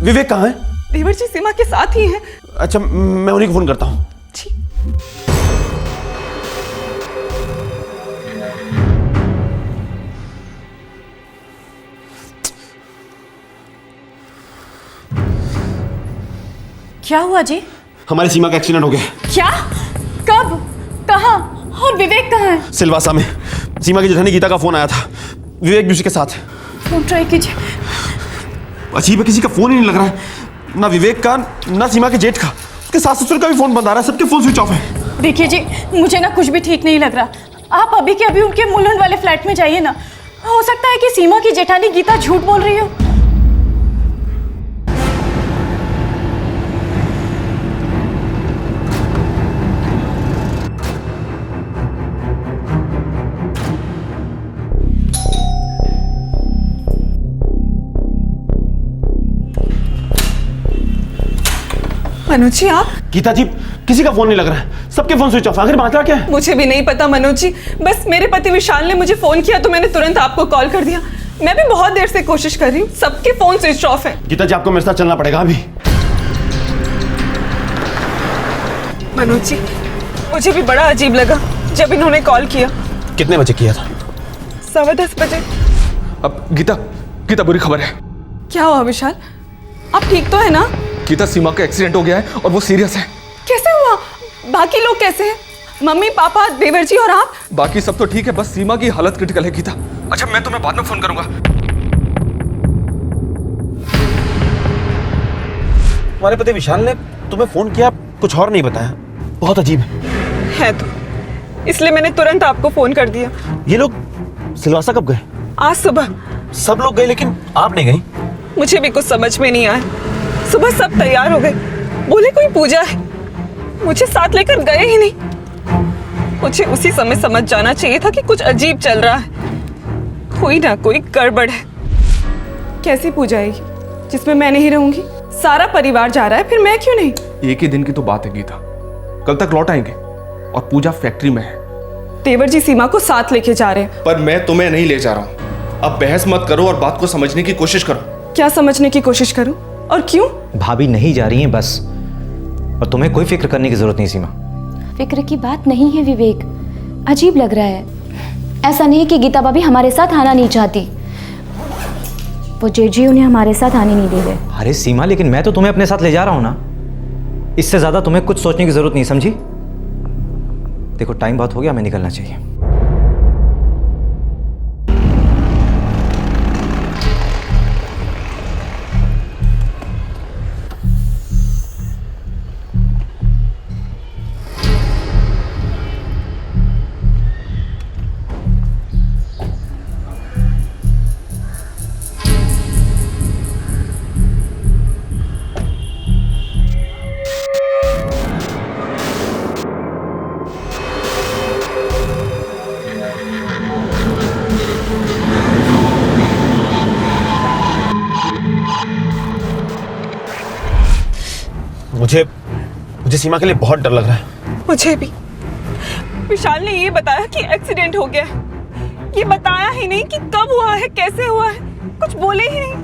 विवेक कहाँ है? देवर जी सीमा के साथ ही हैं। अच्छा, मैं उन्हीं को फोन करता हूँ। जी। क्या हुआ जी? हमारी सीमा का एक्सीडेंट हो गया। क्या? कब? कहाँ? और विवेक कहाँ है? सिलवासा में। सीमा की जेठानी गीता का फोन आया था, विवेक भी उसी के साथ है। फोन ट्राई कीजिए। अजीब है, किसी का फोन ही नहीं लग रहा है। ना विवेक का, ना सीमा के जेठ का। उसके सास ससुर का भी फोन बंद आ रहा है, सबके फोन स्विच ऑफ है। देखिए जी, मुझे ना कुछ भी ठीक नहीं लग रहा। आप अभी के अभी उनके मुलुंड वाले फ्लैट में जाइए ना। हो सकता है कि सीमा की जेठानी गीता झूठ बोल रही हो। मनोज जी, आप? गीता जी, किसी का फोन नहीं लग रहा है, सबके फोन स्विच ऑफ। आखिर मामला क्या है? मुझे भी नहीं पता मनोज जी, बस मेरे पति विशाल ने मुझे फोन किया तो मैंने तुरंत आपको कॉल कर दिया। मैं भी बहुत देर से कोशिश कर रही हूँ, सबके फोन स्विच ऑफ है। गीता जी, आपको मेरे साथ चलना पड़ेगा अभी। मनोज जी, मुझे भी बड़ा अजीब लगा जब इन्होंने कॉल किया। कितने बजे किया था? 10:15 बजे। अब गीता, गीता बुरी खबर है। क्या हुआ विशाल? आप ठीक तो है ना? गीता, सीमा का एक्सीडेंट हो गया है और वो सीरियस है। कैसे हुआ? बाकी लोग कैसे हैं? मम्मी, पापा, देवर जी और आप? बाकी सब तो ठीक है, बस सीमा की हालत क्रिटिकल है गीता। अच्छा, मैं तुम्हें बाद में फोन करूंगा। तुम्हारे पति विशाल ने तुम्हें फोन किया, कुछ और नहीं बताया। बहुत अजीब है तो इसलिए मैंने तुरंत आपको फोन कर दिया। ये लोग सिलवासा कब गए? आज सुबह। सब लोग गए लेकिन आप नहीं गई? मुझे भी कुछ समझ में नहीं आया। सुबह सब तैयार हो गए, बोले कोई पूजा है, मुझे साथ लेकर गए ही नहीं। मुझे उसी समय समझ जाना चाहिए था कि कुछ अजीब चल रहा है, कोई ना कोई गड़बड़ है। कैसी पूजा है जिसमें मैं नहीं रहूंगी? सारा परिवार जा रहा है, फिर मैं क्यों नहीं? एक ही दिन की तो बात है गीता, कल तक लौट आएंगे और पूजा फैक्ट्री में है। देवर जी सीमा को साथ लेके जा रहे हैं। पर मैं तुम्हें नहीं ले जा रहा हूँ। अब बहस मत करो और बात को समझने की कोशिश करो। क्या समझने की कोशिश करूं और क्यों? भाभी नहीं जा रही हैं बस, और तुम्हें कोई फिक्र करने की जरूरत नहीं सीमा। फिक्र की बात नहीं है विवेक, अजीब लग रहा है। ऐसा नहीं कि गीता भाभी हमारे साथ आना नहीं चाहती, वो जेजी उन्हें हमारे साथ आने नहीं दे रहे। अरे सीमा, लेकिन मैं तो तुम्हें अपने साथ ले जा रहा हूं ना। इससे ज्यादा तुम्हें कुछ सोचने की जरूरत नहीं, समझी? देखो टाइम बहुत हो गया, हमें निकलना चाहिए। मुझे सीमा के लिए बहुत डर लग रहा है। मुझे भी। विशाल ने ये बताया कि एक्सीडेंट हो गया है, ये बताया ही नहीं कि कब हुआ है, कैसे हुआ है, कुछ बोले ही नहीं।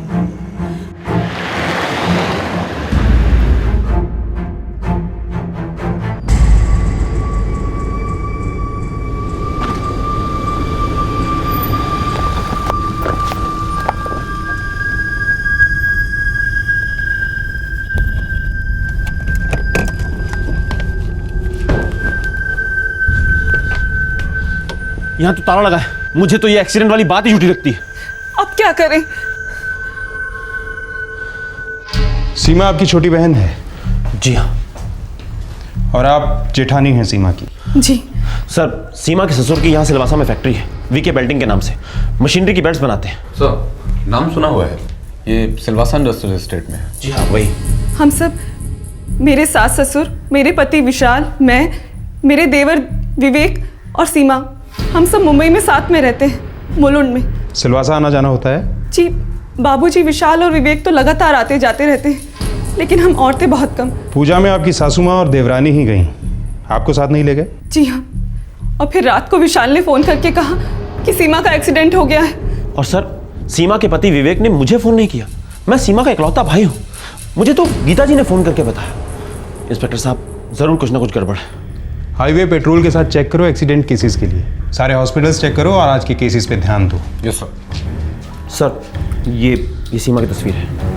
यहाँ तो ताला लगा है, मुझे तो ये एक्सीडेंट वाली बात ही झूठी लगती है। अब क्या करें? सीमा आपकी छोटी बहन है? जी हाँ। और आप जेठानी हैं सीमा की? जी सर, सीमा के ससुर की यहाँ सिलवासा में फैक्ट्री है, वीके बेल्टिंग के नाम से। मशीनरी की बेल्ट्स बनाते हैं। सर, नाम सुना हुआ है, ये सिलवासा इंडस्ट्रियल एस्टेट में है। जी हाँ, वही। हम सब, मेरे सास ससुर, मेरे पति विशाल, मैं, मेरे देवर विवेक और सीमा, हम सब मुंबई में साथ में रहते हैं, मुलुंड में। सिलवासा आना जाना होता है? जी, बाबूजी, विशाल और विवेक तो लगातार आते जाते रहते हैं, लेकिन हम औरतें बहुत कम। पूजा में आपकी सासू माँ और देवरानी ही गई, आपको साथ नहीं ले गए? जी हाँ, और फिर रात को विशाल ने फोन करके कहा कि सीमा का एक्सीडेंट हो गया है। और सर, सीमा के पति विवेक ने मुझे फोन नहीं किया। मैं सीमा का इकलौता भाई हूँ, मुझे तो गीता जी ने फोन करके बताया। इंस्पेक्टर साहब, जरूर कुछ ना कुछ गड़बड़ है। हाईवे पेट्रोल के साथ चेक करो एक्सीडेंट केसेस के लिए, सारे हॉस्पिटल्स चेक करो और आज के केसेस पे ध्यान दो। Yes sir. सर, ये सीमा की तस्वीर है।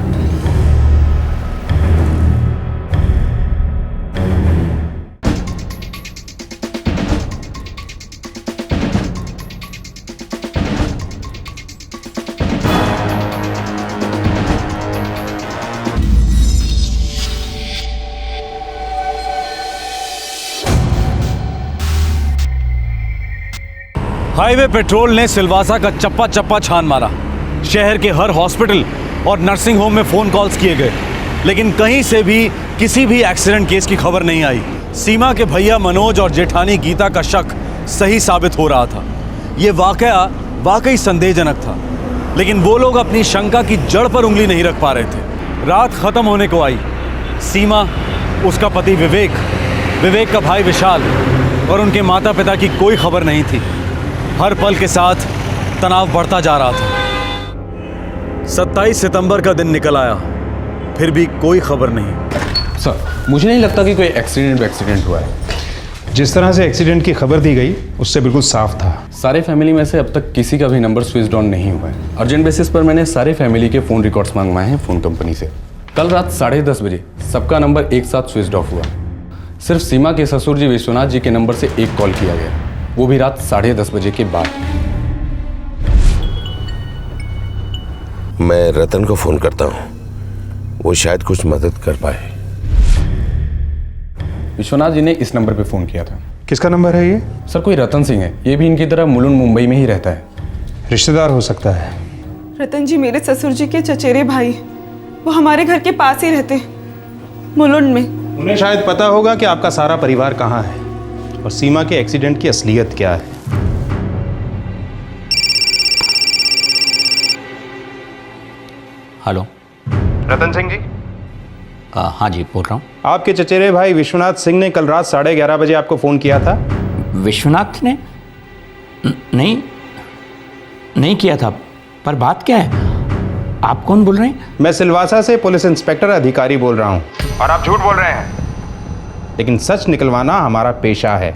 हाईवे पेट्रोल ने सिलवासा का चप्पा चप्पा छान मारा। शहर के हर हॉस्पिटल और नर्सिंग होम में फोन कॉल्स किए गए, लेकिन कहीं से भी किसी भी एक्सीडेंट केस की खबर नहीं आई। सीमा के भैया मनोज और जेठानी गीता का शक सही साबित हो रहा था। ये वाकया वाकई संदेहजनक था, लेकिन वो लोग अपनी शंका की जड़ पर उंगली नहीं रख पा रहे थे। रात खत्म होने को आई। सीमा, उसका पति विवेक, विवेक का भाई विशाल और उनके माता पिता की कोई खबर नहीं थी। हर पल के साथ तनाव बढ़ता जा रहा था। 27 सितंबर का दिन निकल आया, फिर भी कोई खबर नहीं। सर, मुझे नहीं लगता कि कोई एक्सीडेंट हुआ है। जिस तरह से एक्सीडेंट की खबर दी गई उससे बिल्कुल साफ था। सारे फैमिली में से अब तक किसी का भी नंबर स्विच ऑन नहीं हुआ है। अर्जेंट बेसिस पर मैंने सारे फैमिली के फ़ोन रिकॉर्ड्स मंगवाए हैं फ़ोन कंपनी से। कल रात 10:30 बजे सबका नंबर एक साथ स्विच ऑफ हुआ। सिर्फ सीमा के ससुर जी विश्वनाथ जी के नंबर से एक कॉल किया गया, वो भी रात 10:30 बजे के बाद। मैं रतन को फ़ोन करता हूँ, वो शायद कुछ मदद कर पाए। विश्वनाथ जी ने इस नंबर पे फ़ोन किया था। किसका नंबर है ये? सर, कोई रतन सिंह है। ये भी इनकी तरह मुलुंड मुंबई में ही रहता है। रिश्तेदार हो सकता है। रतन जी मेरे ससुर जी के चचेरे भाई, वो हमारे घर के पास ही रहते, मुलुंड में। उन्हें शायद पता होगा कि आपका सारा परिवार कहाँ है और सीमा के एक्सीडेंट की असलियत क्या है। हेलो, रतन सिंह जी? हाँ जी, बोल रहा हूँ। आपके चचेरे भाई विश्वनाथ सिंह ने कल रात 11:30 बजे आपको फ़ोन किया था। विश्वनाथ ने? नहीं किया था। पर बात क्या है? आप कौन बोल रहे हैं? मैं सिलवासा से पुलिस इंस्पेक्टर अधिकारी बोल रहा हूँ। और आप झूठ बोल रहे हैं, लेकिन सच निकलवाना हमारा पेशा है।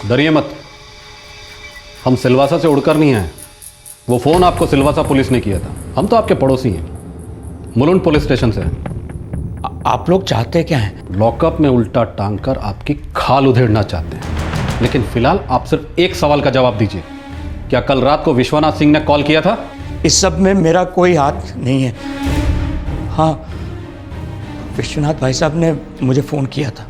डरिए मत, हम सिलवासा से उड़कर नहीं आए। वो फ़ोन आपको सिलवासा पुलिस ने किया था। हम तो आपके पड़ोसी हैं, मुलुंड पुलिस स्टेशन से हैं। आप लोग चाहते क्या हैं? लॉकअप में उल्टा टांग कर आपकी खाल उधेड़ना चाहते हैं। लेकिन फिलहाल आप सिर्फ एक सवाल का जवाब दीजिए, क्या कल रात को विश्वनाथ सिंह ने कॉल किया था? इस सब में मेरा कोई हाथ नहीं है। हाँ, विश्वनाथ भाई साहब ने मुझे फ़ोन किया था।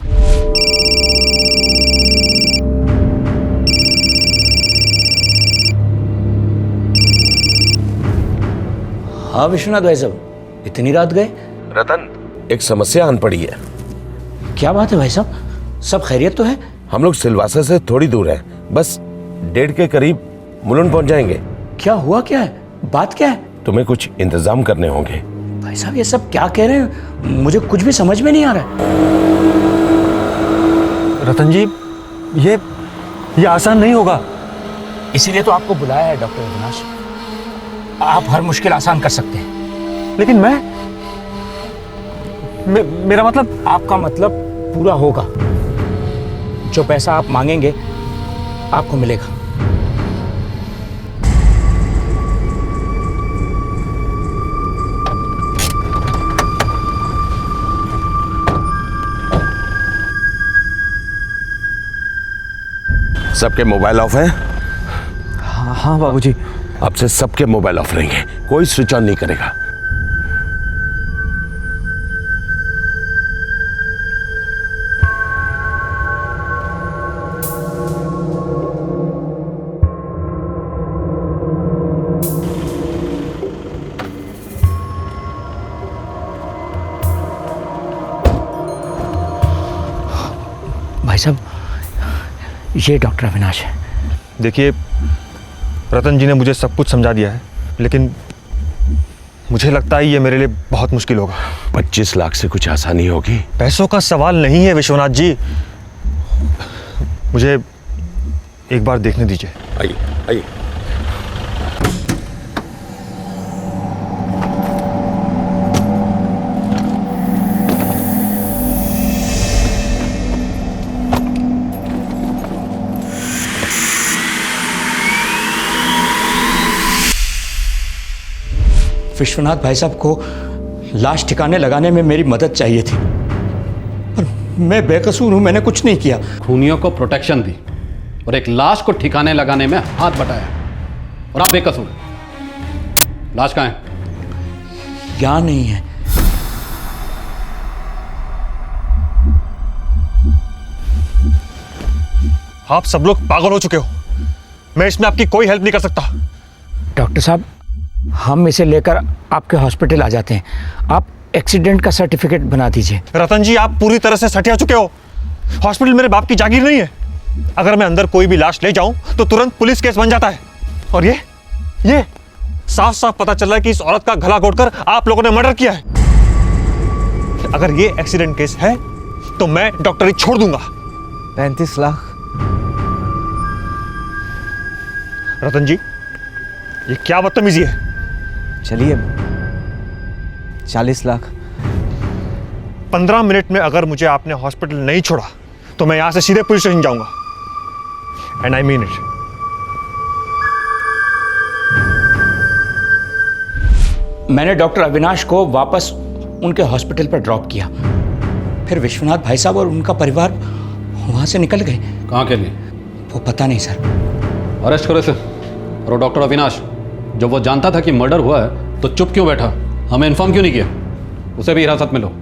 हाँ विश्वनाथ भाई साहब, इतनी रात गए? रतन, एक समस्या आन पड़ी है। क्या बात है भाई साहब, सब खैरियत तो है? हम लोग सिलवासा से थोड़ी दूर हैं, बस 1:30 के करीब मुलुंड पहुंच जाएंगे। क्या हुआ, क्या है, बात क्या है? तुम्हें कुछ इंतजाम करने होंगे। भाई साहब ये सब क्या कह रहे हैं, मुझे कुछ भी समझ में नहीं आ रहा है। रतन जी, ये आसान नहीं होगा। इसीलिए तो आपको बुलाया है डॉक्टर अविनाश। आप हर मुश्किल आसान कर सकते हैं। लेकिन मेरा मतलब? आपका मतलब पूरा होगा। जो पैसा आप मांगेंगे आपको मिलेगा। सबके मोबाइल ऑफ हैं? हाँ बाबूजी। अब से सबके मोबाइल ऑफ रहेंगे, कोई स्विच ऑन नहीं करेगा। भाई साहब, ये डॉक्टर अविनाश है। देखिए, रतन जी ने मुझे सब कुछ समझा दिया है, लेकिन मुझे लगता है ये मेरे लिए बहुत मुश्किल होगा। 25 लाख से कुछ आसानी होगी? पैसों का सवाल नहीं है विश्वनाथ जी, मुझे एक बार देखने दीजिए। आइए आइए। विश्वनाथ भाई साहब को लाश ठिकाने लगाने में मेरी मदद चाहिए थी, पर मैं बेकसूर हूं, मैंने कुछ नहीं किया। खूनियों को प्रोटेक्शन दी और एक लाश को ठिकाने लगाने में हाथ बटाया, और आप बेकसूर। लाश कहाँ है? यहां नहीं है। आप सब लोग पागल हो चुके हो। मैं इसमें आपकी कोई हेल्प नहीं कर सकता। डॉक्टर साहब, हम इसे लेकर आपके हॉस्पिटल आ जाते हैं। आप एक्सीडेंट का सर्टिफिकेट बना दीजिए। रतन जी, आप पूरी तरह से सटिया चुके हो। हॉस्पिटल मेरे बाप की जागीर नहीं है। अगर मैं अंदर कोई भी लाश ले जाऊं तो तुरंत पुलिस केस बन जाता है। और ये साफ साफ पता चल रहा है कि इस औरत का गला घोटकर आप लोगों ने मर्डर किया है। अगर ये एक्सीडेंट केस है तो मैं डॉक्टरी छोड़ दूंगा। 35 लाख? रतन जी, ये क्या बदतमीजी है? चलिए 40 लाख। 15 मिनट में अगर मुझे आपने हॉस्पिटल नहीं छोड़ा तो मैं यहां से सीधे पुलिस स्टेशन जाऊंगा। And I mean it. मैंने डॉक्टर अविनाश को वापस उनके हॉस्पिटल पर ड्रॉप किया। फिर विश्वनाथ भाई साहब और उनका परिवार वहां से निकल गए। कहाँ के लिए? वो पता नहीं सर। अरेस्ट करो इसे। और वो डॉक्टर अविनाश, जब वो जानता था कि मर्डर हुआ है तो चुप क्यों बैठा? हमें इन्फॉर्म क्यों नहीं किया? उसे भी हिरासत में लो।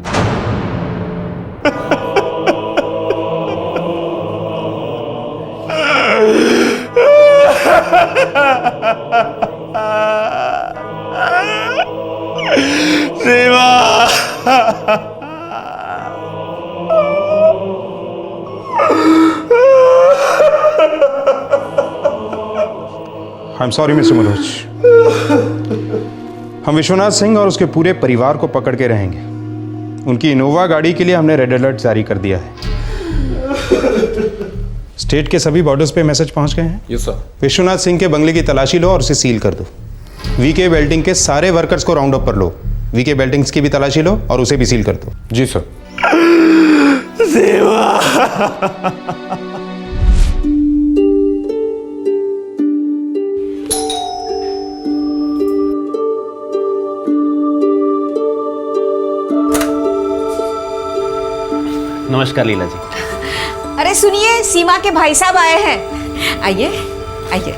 I am sorry mister Manoj. हम विश्वनाथ सिंह और उसके पूरे परिवार को पकड़ के रहेंगे। उनकी इनोवा गाड़ी के लिए हमने रेड अलर्ट जारी कर दिया है। स्टेट के सभी बॉर्डर्स पे मैसेज पहुंच गए हैं। Yes sir. विश्वनाथ सिंह के बंगले की तलाशी लो और उसे सील कर दो। वीके बेल्टिंग के सारे वर्कर्स को राउंड अप कर लो। वीके बेल्टिंग्स की भी तलाशी लो और उसे भी सील कर दो। जी सर। नमस्कार लीला जी। अरे सुनिए, सीमा के भाई साहब आए हैं। आइए आइए।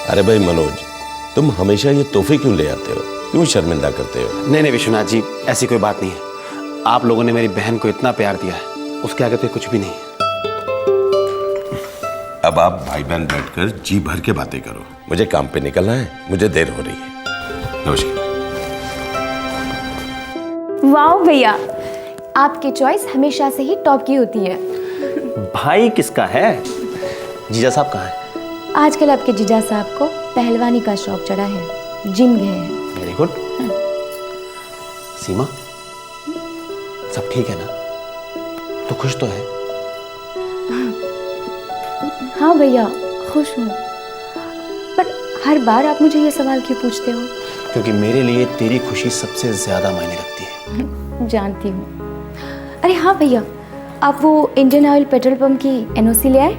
अरे भाई मनोज, तुम हमेशा ये तोहफे क्यों ले आते हो? क्यों शर्मिंदा करते हो? नहीं विश्वनाथ जी, ऐसी कोई बात नहीं है। आप लोगों ने मेरी बहन को इतना प्यार दिया है, उसके आगे तो कुछ भी नहीं है। अब आप भाई बहन बैठकर जी भर के बातें करो। मुझे काम पे निकलना है, मुझे देर हो रही है। नमस्कार। वाह भैया, आपकी चॉइस हमेशा से ही टॉप की होती है। भाई किसका है? जीजा साहब कहाँ है? आजकल आपके जीजा साहब को पहलवानी का शौक चढ़ा है, जिम गए हैं। Very good. सीमा, सब ठीक है ना? तो खुश तो है? हाँ भैया, खुश हूँ। पर हर बार आप मुझे ये सवाल क्यों पूछते हो? क्योंकि मेरे लिए तेरी खुशी सबसे ज्यादा मायने रखती है। जानती हूँ। अरे हाँ भैया, आप वो इंडियन ऑयल पेट्रोल पंप की एनओसी ले आए?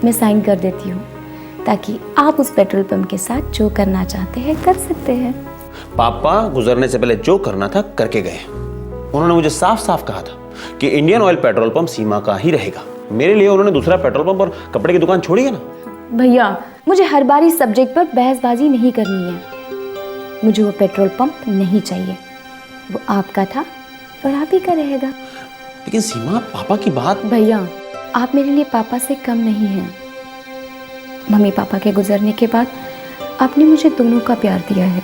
मैं साइन कर देती हूँ ताकि आप उस पेट्रोल पंप के साथ जो करना चाहते हैं कर सकते हैं। पापा गुजरने से पहले जो करना था करके गए। उन्होंने मुझे साफ साफ कहा था कि इंडियन ऑयल पेट्रोल पंप सीमा का ही रहेगा। मेरे लिए उन्होंने दूसरा पेट्रोल पंप और कपड़े की दुकान छोड़ी है ना। भैया, मुझे हर बार इस सब्जेक्ट पर बहसबाजी नहीं करनी है। मुझे वो पेट्रोल पंप नहीं चाहिए। वो आपका था और आप ही का रहेगा। लेकिन सीमा, पापा की बात। भैया, आप मेरे लिए पापा से कम नहीं हैं। मम्मी पापा के गुजरने के बाद आपने मुझे दोनों का प्यार दिया है।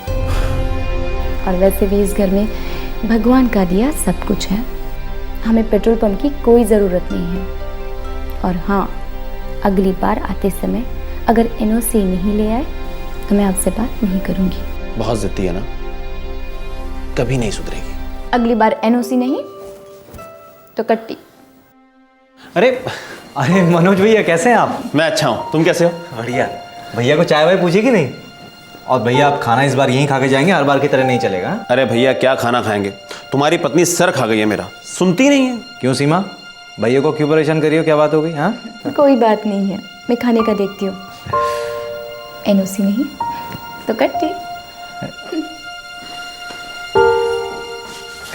और वैसे भी इस घर में भगवान का दिया सब कुछ है। हमें पेट्रोल पंप की कोई ज़रूरत नहीं है। और हाँ, अगली बार आते समय अगर एनओसी नहीं ले आए तो मैं आपसे बात नहीं करूँगी। बहुत जिद्दी है ना, कभी नहीं सुधरेगी। अगली बार एनओसी नहीं तो कट्टी। अरे मनोज भैया, कैसे हैं आप? मैं अच्छा हूँ, तुम कैसे हो? बढ़िया। भैया को चाय वाय पूछी कि नहीं? और भैया, आप खाना इस बार यहीं खा के जाएंगे, हर बार की तरह नहीं चलेगा। अरे भैया, क्या खाना खाएंगे? तुम्हारी पत्नी सर खा गई है मेरा, सुनती नहीं है। क्यों सीमा, भैया को क्यों परेशान करी हो? क्या बात हो गई? हाँ, कोई बात नहीं है, मैं खाने का देखती हूँ। एनओसी नहीं तो कट्टी।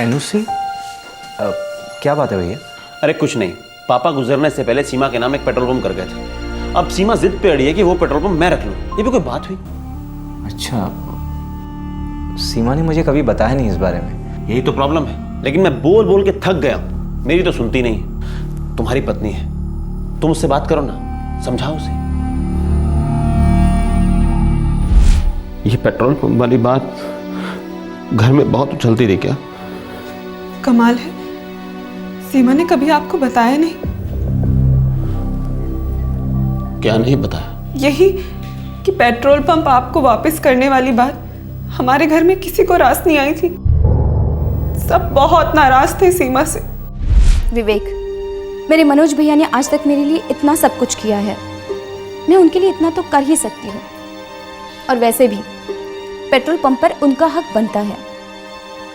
एनओसी? क्या बात है भैया? अरे कुछ नहीं, पापा गुजरने से पहले सीमा के नाम एक पेट्रोल पंप कर गए थे। अब सीमा जिद पे अड़ी है कि वो पेट्रोल पंप मैं रख लूं। ये भी कोई बात हुई? अच्छा, सीमा ने मुझे कभी बताया नहीं इस बारे में। यही तो प्रॉब्लम है। लेकिन मैं बोल बोल के थक गया, मेरी तो सुनती नहीं। तुम्हारी पत्नी है, तुम उससे बात करो ना, समझाओ उसे। ये पेट्रोल पंप वाली बात घर में बहुत उछलती रही क्या? कमाल है, सीमा ने कभी आपको बताया नहीं? क्या नहीं बताया? यही कि पेट्रोल पंप आपको वापस करने वाली बात हमारे घर में किसी को रास नहीं आई थी। सब बहुत नाराज थे सीमा से। विवेक, मेरे मनोज भैया ने आज तक मेरे लिए इतना सब कुछ किया है, मैं उनके लिए इतना तो कर ही सकती हूँ। और वैसे भी पेट्रोल पंप पर उनका हक बनता है,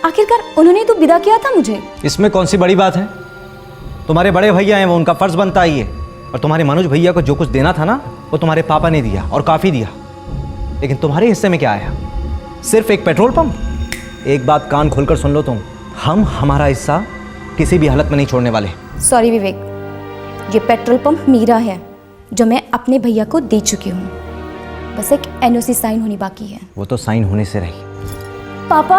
आखिरकार उन्होंने तो विदा किया था मुझे। इसमें कौन सी बड़ी बात है? तुम्हारे बड़े भैया हैं, वो उनका फर्ज बनता ही है। और तुम्हारे मनोज भैया को जो कुछ देना था ना, वो तुम्हारे पापा ने दिया और काफ़ी दिया। लेकिन तुम्हारे हिस्से में क्या आया? सिर्फ एक पेट्रोल पंप। एक बात कान खोलकर सुन लो तुम, हम हमारा हिस्सा किसी भी हालत में नहीं छोड़ने वाले। सॉरी विवेक, ये पेट्रोल पंप मेरा है जो मैं अपने भैया को दे चुकी हूँ। बस एक एनओसी साइन होनी बाकी है। वो तो साइन होने से रही। पापा,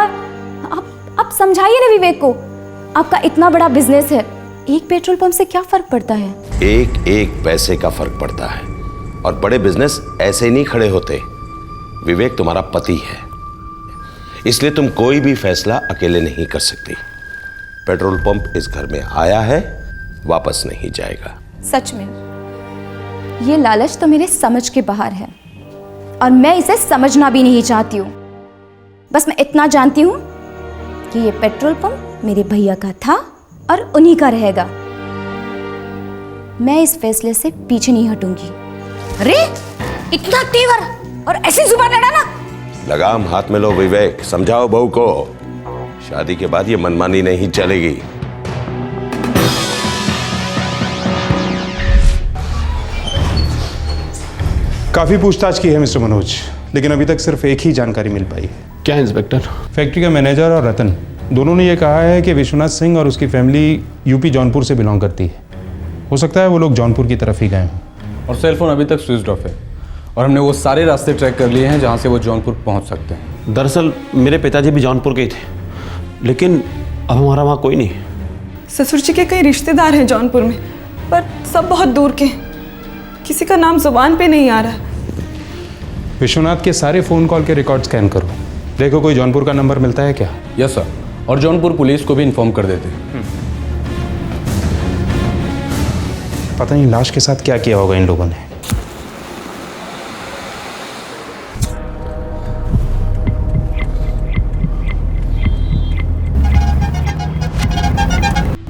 आप समझाइए ना विवेक को, आपका इतना बड़ा बिजनेस है, एक पेट्रोल पंप से क्या फर्क पड़ता है? एक एक पैसे का फर्क पड़ता है, और बड़े बिजनेस ऐसे नहीं खड़े होते। विवेक तुम्हारा पति है, इसलिए तुम कोई भी फैसला अकेले नहीं कर सकती। पेट्रोल पंप इस घर में आया है, वापस नहीं जाएगा। सच में ये लालच तो मेरे समझ के बाहर है, और मैं इसे समझना भी नहीं चाहती हूँ। बस मैं इतना जानती हूँ कि ये पेट्रोल पंप मेरे भैया का था और उन्हीं का रहेगा। मैं इस फैसले से पीछे नहीं हटूंगी। अरे इतना तेवर और ऐसी जुबान लड़ाना! लगाम हाथ में लो विवेक, समझाओ बहू को। शादी के बाद ये मनमानी नहीं चलेगी। काफ़ी पूछताछ की है मिस्टर मनोज, लेकिन अभी तक सिर्फ एक ही जानकारी मिल पाई है। क्या इंस्पेक्टर? फैक्ट्री का मैनेजर और रतन दोनों ने ये कहा है कि विश्वनाथ सिंह और उसकी फैमिली यूपी जौनपुर से बिलोंग करती है। हो सकता है वो लोग जौनपुर की तरफ ही गए हों। और सेलफोन अभी तक स्विच ऑफ है, और हमने वो सारे रास्ते ट्रैक कर लिए हैं जहाँ से वो जौनपुर पहुँच सकते हैं। दरअसल मेरे पिताजी भी जौनपुर के ही थे, लेकिन अब हमारा वहाँ कोई नहीं। ससुर जी के कई रिश्तेदार हैं जौनपुर में, पर सब बहुत दूर के, किसी का नाम जुबान पे नहीं आ रहा। विश्वनाथ के सारे फ़ोन कॉल के रिकॉर्ड स्कैन करो, देखो कोई जौनपुर का नंबर मिलता है क्या। यस सर, और जौनपुर पुलिस को भी इन्फॉर्म कर देते। पता नहीं लाश के साथ क्या किया होगा इन लोगों ने।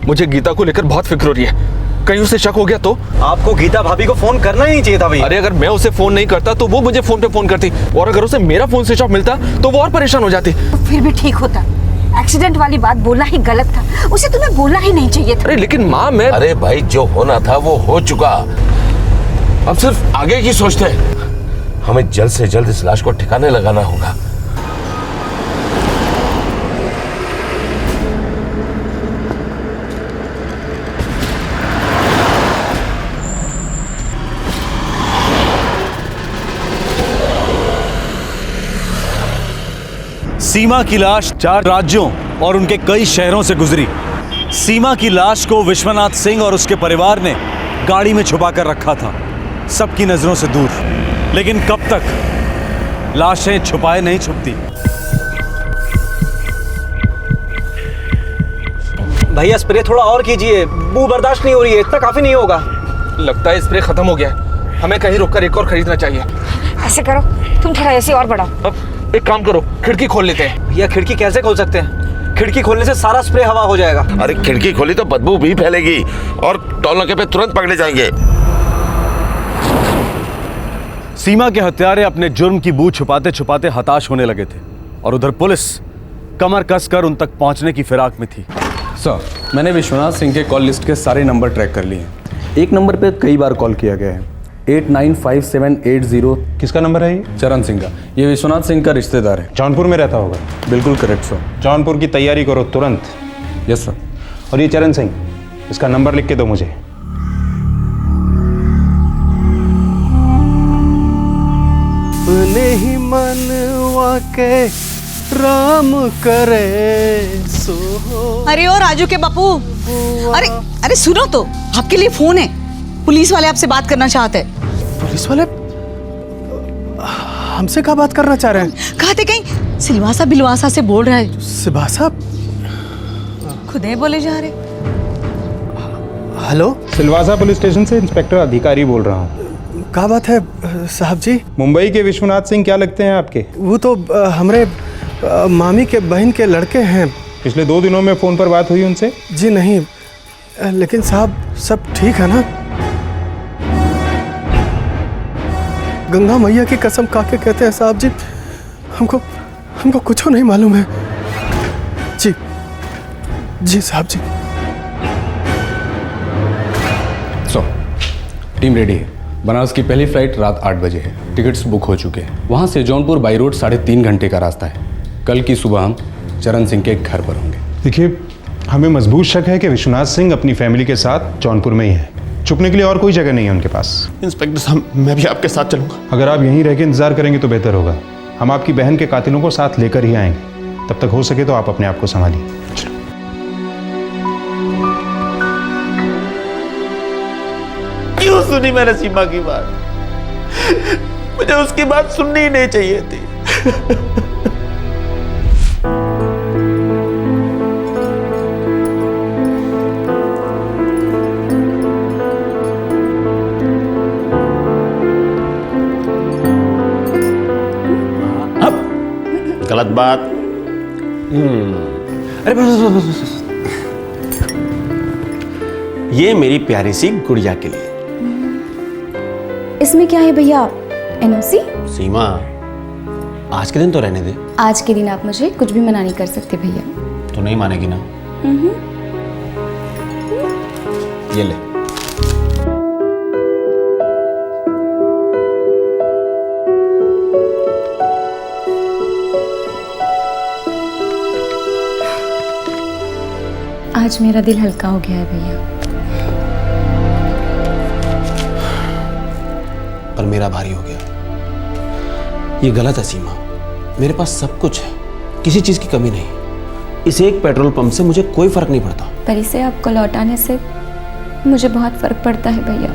मुझे गीता को लेकर बहुत फिक्र हो रही है, कहीं उसे शक हो गया तो? आपको गीता भाभी को फोन करना ही नहीं चाहिए था भैया। अरे अगर मैं उसे फोन नहीं करता तो वो मुझे फोन पे फोन करती, और अगर उसे मेरा फोन स्विच ऑफ मिलता तो वो और परेशान हो जाती। तो फिर भी ठीक होता। एक्सीडेंट वाली बात बोलना ही गलत था, उसे तुम्हें बोलना ही नहीं चाहिए था। अरे लेकिन माँ मैं... अरे भाई, जो होना था वो हो चुका, अब सिर्फ आगे की सोचते हैं। हमें जल्द से जल्द इस लाश को ठिकाने लगाना होगा। सीमा की लाश 4 राज्यों और उनके कई शहरों से गुजरी। सीमा की लाश को विश्वनाथ सिंह और उसके परिवार ने गाड़ी में छुपाकर रखा था, सबकी नजरों से दूर। लेकिन कब तक लाशें छुपाए नहीं छुपती। भैया स्प्रे थोड़ा और कीजिए, बू बर्दाश्त नहीं हो रही है, इतना काफी नहीं होगा। लगता है स्प्रे खत्म हो गया है, हमें कहीं रुककर एक और खरीदना चाहिए। ऐसे करो, तुम थोड़ा ऐसे और बढ़ाओ। अब एक काम करो, खिड़की खोल लेते हैं। भैया खिड़की कैसे खोल सकते हैं? खिड़की खोलने से सारा स्प्रे हवा हो जाएगा। अरे खिड़की खोली तो बदबू भी फैलेगी और टोल नाके पे तुरंत पकड़े जाएंगे। सीमा के हत्यारे अपने जुर्म की बू छुपाते छुपाते हताश होने लगे थे, और उधर पुलिस कमर कसकर उन तक पहुंचने की फिराक में थी। सर, मैंने विश्वनाथ सिंह के कॉल लिस्ट के सारे नंबर ट्रैक कर लिए हैं। एक नंबर पे कई बार कॉल किया गया है, 895780। किसका नंबर है ये? चरण सिंह का। ये विश्वनाथ सिंह का रिश्तेदार है। जौनपुर में रहता होगा। बिल्कुल करेक्ट सर। जौनपुर की तैयारी करो तुरंत। Yes sir. और ये चरण सिंह, इसका नंबर लिख के दो मुझे। अपने ही मनवा के राम करे सो। अरे ओ राजू के बापू, अरे अरे सुनो तो, आपके लिए फोन है। पुलिस वाले आपसे बात करना चाहते हैं। पुलिस वाले हमसे क्या बात करना चाह रहे हैं? कहते कहीं सिलवासा बिलवासा से बोल रहा है। सिलवासा? खुद ही बोले जा रहे। हेलो, सिलवासा पुलिस स्टेशन से इंस्पेक्टर अधिकारी बोल रहा हूँ। क्या बात है साहब जी? मुंबई के विश्वनाथ सिंह क्या लगते हैं आपके? वो तो हमारे मामी के बहन के लड़के हैं। पिछले 2 दिनों में फ़ोन पर बात हुई उनसे? जी नहीं, लेकिन साहब सब ठीक है ना? गंगा मैया की कसम खा के कहते हैं साहब जी, हमको कुछ नहीं मालूम है। जी जी साहब जी। टीम रेडी है। बनारस की पहली फ्लाइट रात 8 बजे है। टिकट्स बुक हो चुके हैं। वहाँ से जौनपुर बाई रोड 3.5 घंटे का रास्ता है। कल की सुबह हम चरण सिंह के घर पर होंगे। देखिए, हमें मजबूत शक है कि विश्वनाथ सिंह अपनी फैमिली के साथ जौनपुर में ही है। छुपने के लिए और कोई जगह नहीं है उनके पास। इंस्पेक्टर साहब, मैं भी आपके साथ चलूंगा। अगर आप यहीं रह के इंतजार करेंगे तो बेहतर होगा। हम आपकी बहन के कातिलों को साथ लेकर ही आएंगे। तब तक हो सके तो आप अपने आप को संभालिए। क्यों सुनी मैंने सीमा की बात? मुझे उसकी बात सुननी ही नहीं चाहिए थी। गलत बात। अरे बस। ये मेरी प्यारी सी गुड़िया के लिए। इसमें क्या है भैया? एनओसी? सीमा, आज के दिन तो रहने दे। आज के दिन आप मुझे कुछ भी मना नहीं कर सकते भैया। तो नहीं मानेगी ना? ये ले। आज मेरा दिल हल्का हो गया है भैया। पर मेरा भारी हो गया। ये गलत है सीमा। मेरे पास सब कुछ है, किसी चीज की कमी नहीं। इस एक पेट्रोल पंप से मुझे कोई फर्क नहीं पड़ता। पर इसे आपको लौटाने से मुझे बहुत फर्क पड़ता है भैया।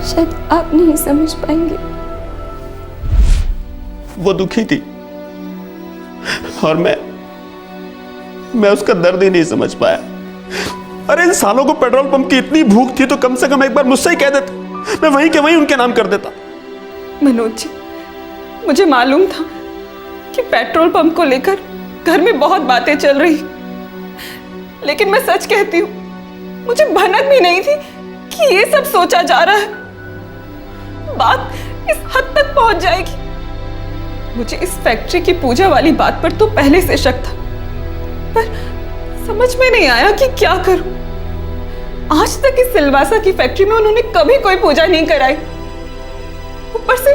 शायद आप नहीं समझ पाएंगे। वो दुखी थी और मैं उसका दर्द ही नहीं समझ पाया। अरे इन सालों को पेट्रोल पंप की इतनी भूख थी तो कम से कम एक बार मुझसे ही कह देते, मैं वहीं के वहीं उनके नाम कर देता। मनोज जी, मुझे मालूम था कि पेट्रोल पंप को लेकर घर में बहुत बातें चल रही, लेकिन मैं सच कहती हूँ, मुझे भनक भी नहीं थी कि ये सब सोचा जा रहा है। बात इस हद तक पहुंच जाएगी। मुझे इस फैक्ट्री की पूजा वाली बात पर तो पहले से शक था, पर समझ में नहीं आया कि क्या करूं। आज तक इस सिलवासा की फैक्ट्री में उन्होंने कभी कोई पूजा नहीं कराई। ऊपर से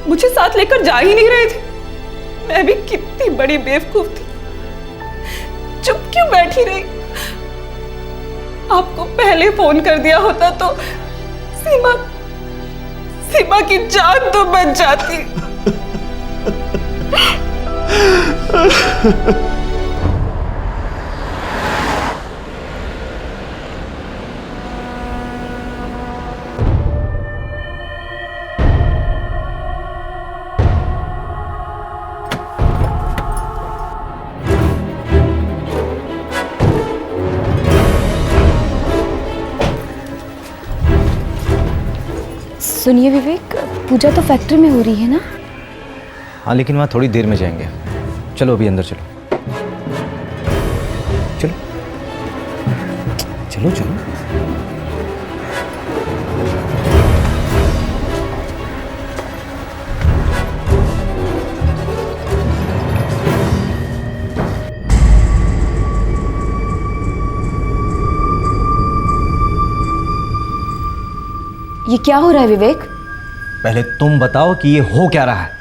मुझे साथ लेकर जा ही नहीं रहे थे। मैं भी कितनी बड़ी बेवकूफ थी, चुप क्यों बैठी रही? आपको पहले फोन कर दिया होता तो सीमा की जान तो बच जाती। सुनिए विवेक, पूजा तो फैक्ट्री में हो रही है ना? हाँ, लेकिन वहाँ थोड़ी देर में जाएंगे। चलो अभी अंदर चलो। चलो चलो चलो। ये क्या हो रहा है विवेक? पहले तुम बताओ कि ये हो क्या रहा है।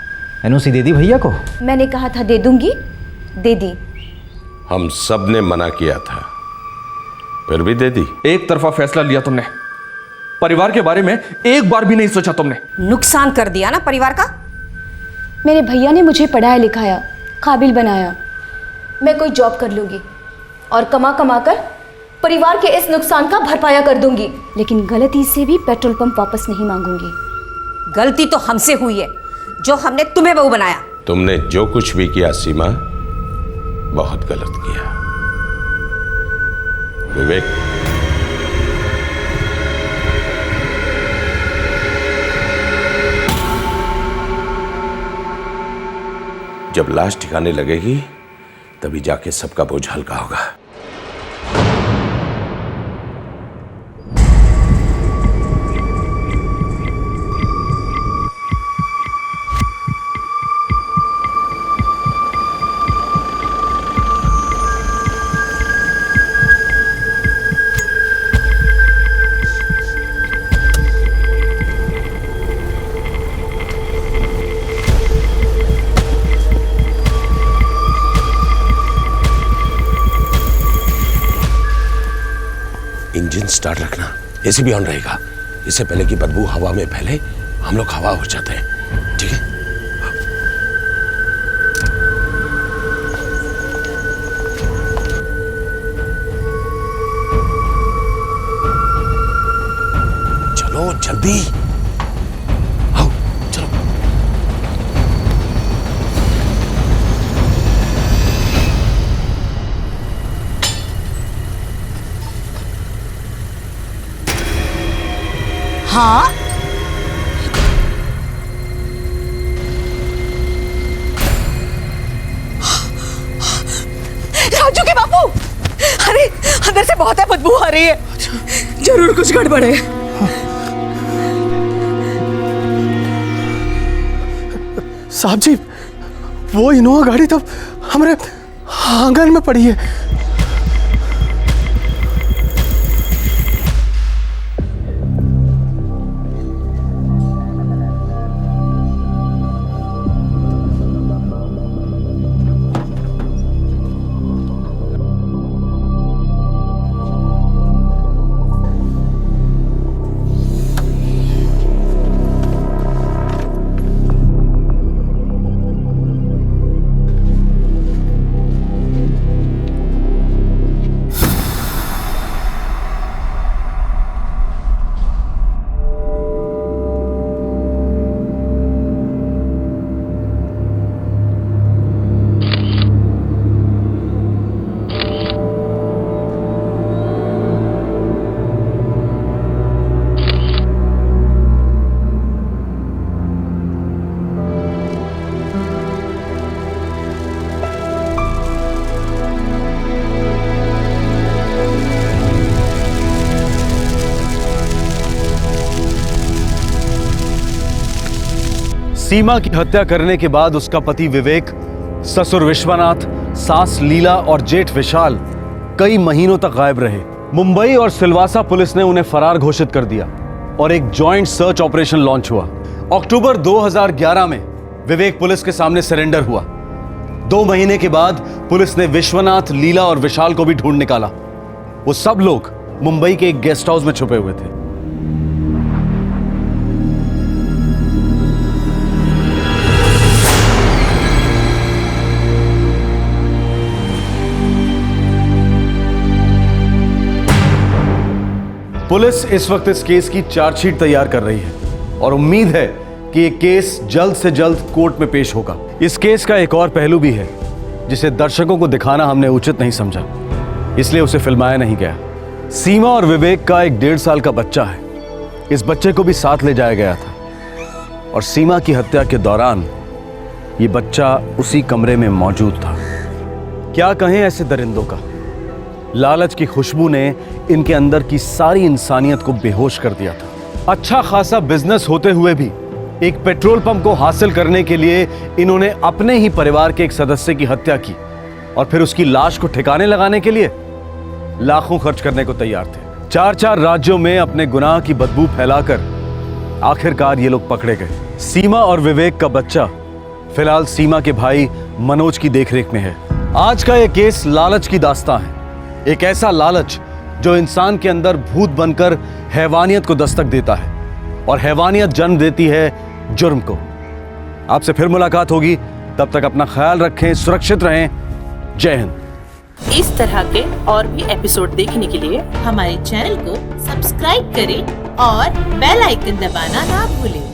एनओसी दे दी भैया को? मैंने कहा था दे दूंगी, दे दी। हम सब ने मना किया था, फिर भी दे दी। एक तरफा फैसला लिया तुमने, परिवार के बारे में एक बार भी नहीं सोचा तुमने। नुकसान कर दिया ना परिवार का। मेरे भैया ने मुझे पढ़ाया लिखाया, काबिल बनाया। मैं कोई जॉब कर लूँगी और कमा कमा कर परिवार के इस नुकसान का भरपाया कर दूंगी, लेकिन गलती से भी पेट्रोल पंप वापस नहीं मांगूंगी। गलती तो हमसे हुई है जो हमने तुम्हें बहू बनाया। तुमने जो कुछ भी किया सीमा, बहुत गलत किया। विवेक, जब लाश ठिकाने लगेगी तभी जाके सबका बोझ हल्का होगा। इंजन स्टार्ट रखना, एसी भी ऑन रहेगा। इससे पहले कि बदबू हवा में फैले हम लोग हवा हो जाते हैं, ठीक है? चलो जल्दी आओ, चलो। हाँ, राजू के बापू, अरे अंदर से बहुत है बदबू आ रही है, जरूर कुछ गड़बड़ है। साहब जी, वो इनोवा गाड़ी तो हमारे आंगन में पड़ी है। सीमा की हत्या करने के बाद उसका पति विवेक, ससुर विश्वनाथ, सास लीला और जेठ विशाल कई महीनों तक गायब रहे। मुंबई और सिलवासा पुलिस ने उन्हें फरार घोषित कर दिया और एक जॉइंट सर्च ऑपरेशन लॉन्च हुआ। अक्टूबर 2011 में विवेक पुलिस के सामने सरेंडर हुआ। 2 महीने के बाद पुलिस ने विश्वनाथ, लीला और विशाल को भी ढूंढ निकाला। वो सब लोग मुंबई के एक गेस्ट हाउस में छुपे हुए थे। पुलिस इस वक्त इस केस की चार्जशीट तैयार कर रही है और उम्मीद है कि ये केस जल्द से जल्द कोर्ट में पेश होगा। इस केस का एक और पहलू भी है जिसे दर्शकों को दिखाना हमने उचित नहीं समझा, इसलिए उसे फिल्माया नहीं गया। सीमा और विवेक का एक 1.5 साल का बच्चा है। इस बच्चे को भी साथ ले जाया गया था और सीमा की हत्या के दौरान ये बच्चा उसी कमरे में मौजूद था। क्या कहें ऐसे दरिंदों का, लालच की खुशबू ने इनके अंदर की सारी इंसानियत को बेहोश कर दिया था। अच्छा खासा बिजनेस होते हुए भी एक पेट्रोल पंप को हासिल करने के लिए इन्होंने अपने ही परिवार के एक सदस्य की हत्या की और फिर उसकी लाश को ठिकाने लगाने के लिए लाखों खर्च करने को तैयार थे। 4 राज्यों में अपने गुनाह की बदबू फैलाकर आखिरकार ये लोग पकड़े गए। सीमा और विवेक का बच्चा फिलहाल सीमा के भाई मनोज की देखरेख में है। आज का यह केस लालच की दास्तां है। एक ऐसा लालच जो इंसान के अंदर भूत बनकर हैवानियत को दस्तक देता है और हैवानियत जन्म देती है जुर्म को। आपसे फिर मुलाकात होगी, तब तक अपना ख्याल रखें, सुरक्षित रहें। जय हिंद। इस तरह के और भी एपिसोड देखने के लिए हमारे चैनल को सब्सक्राइब करें और बेल आइकन दबाना ना भूलें।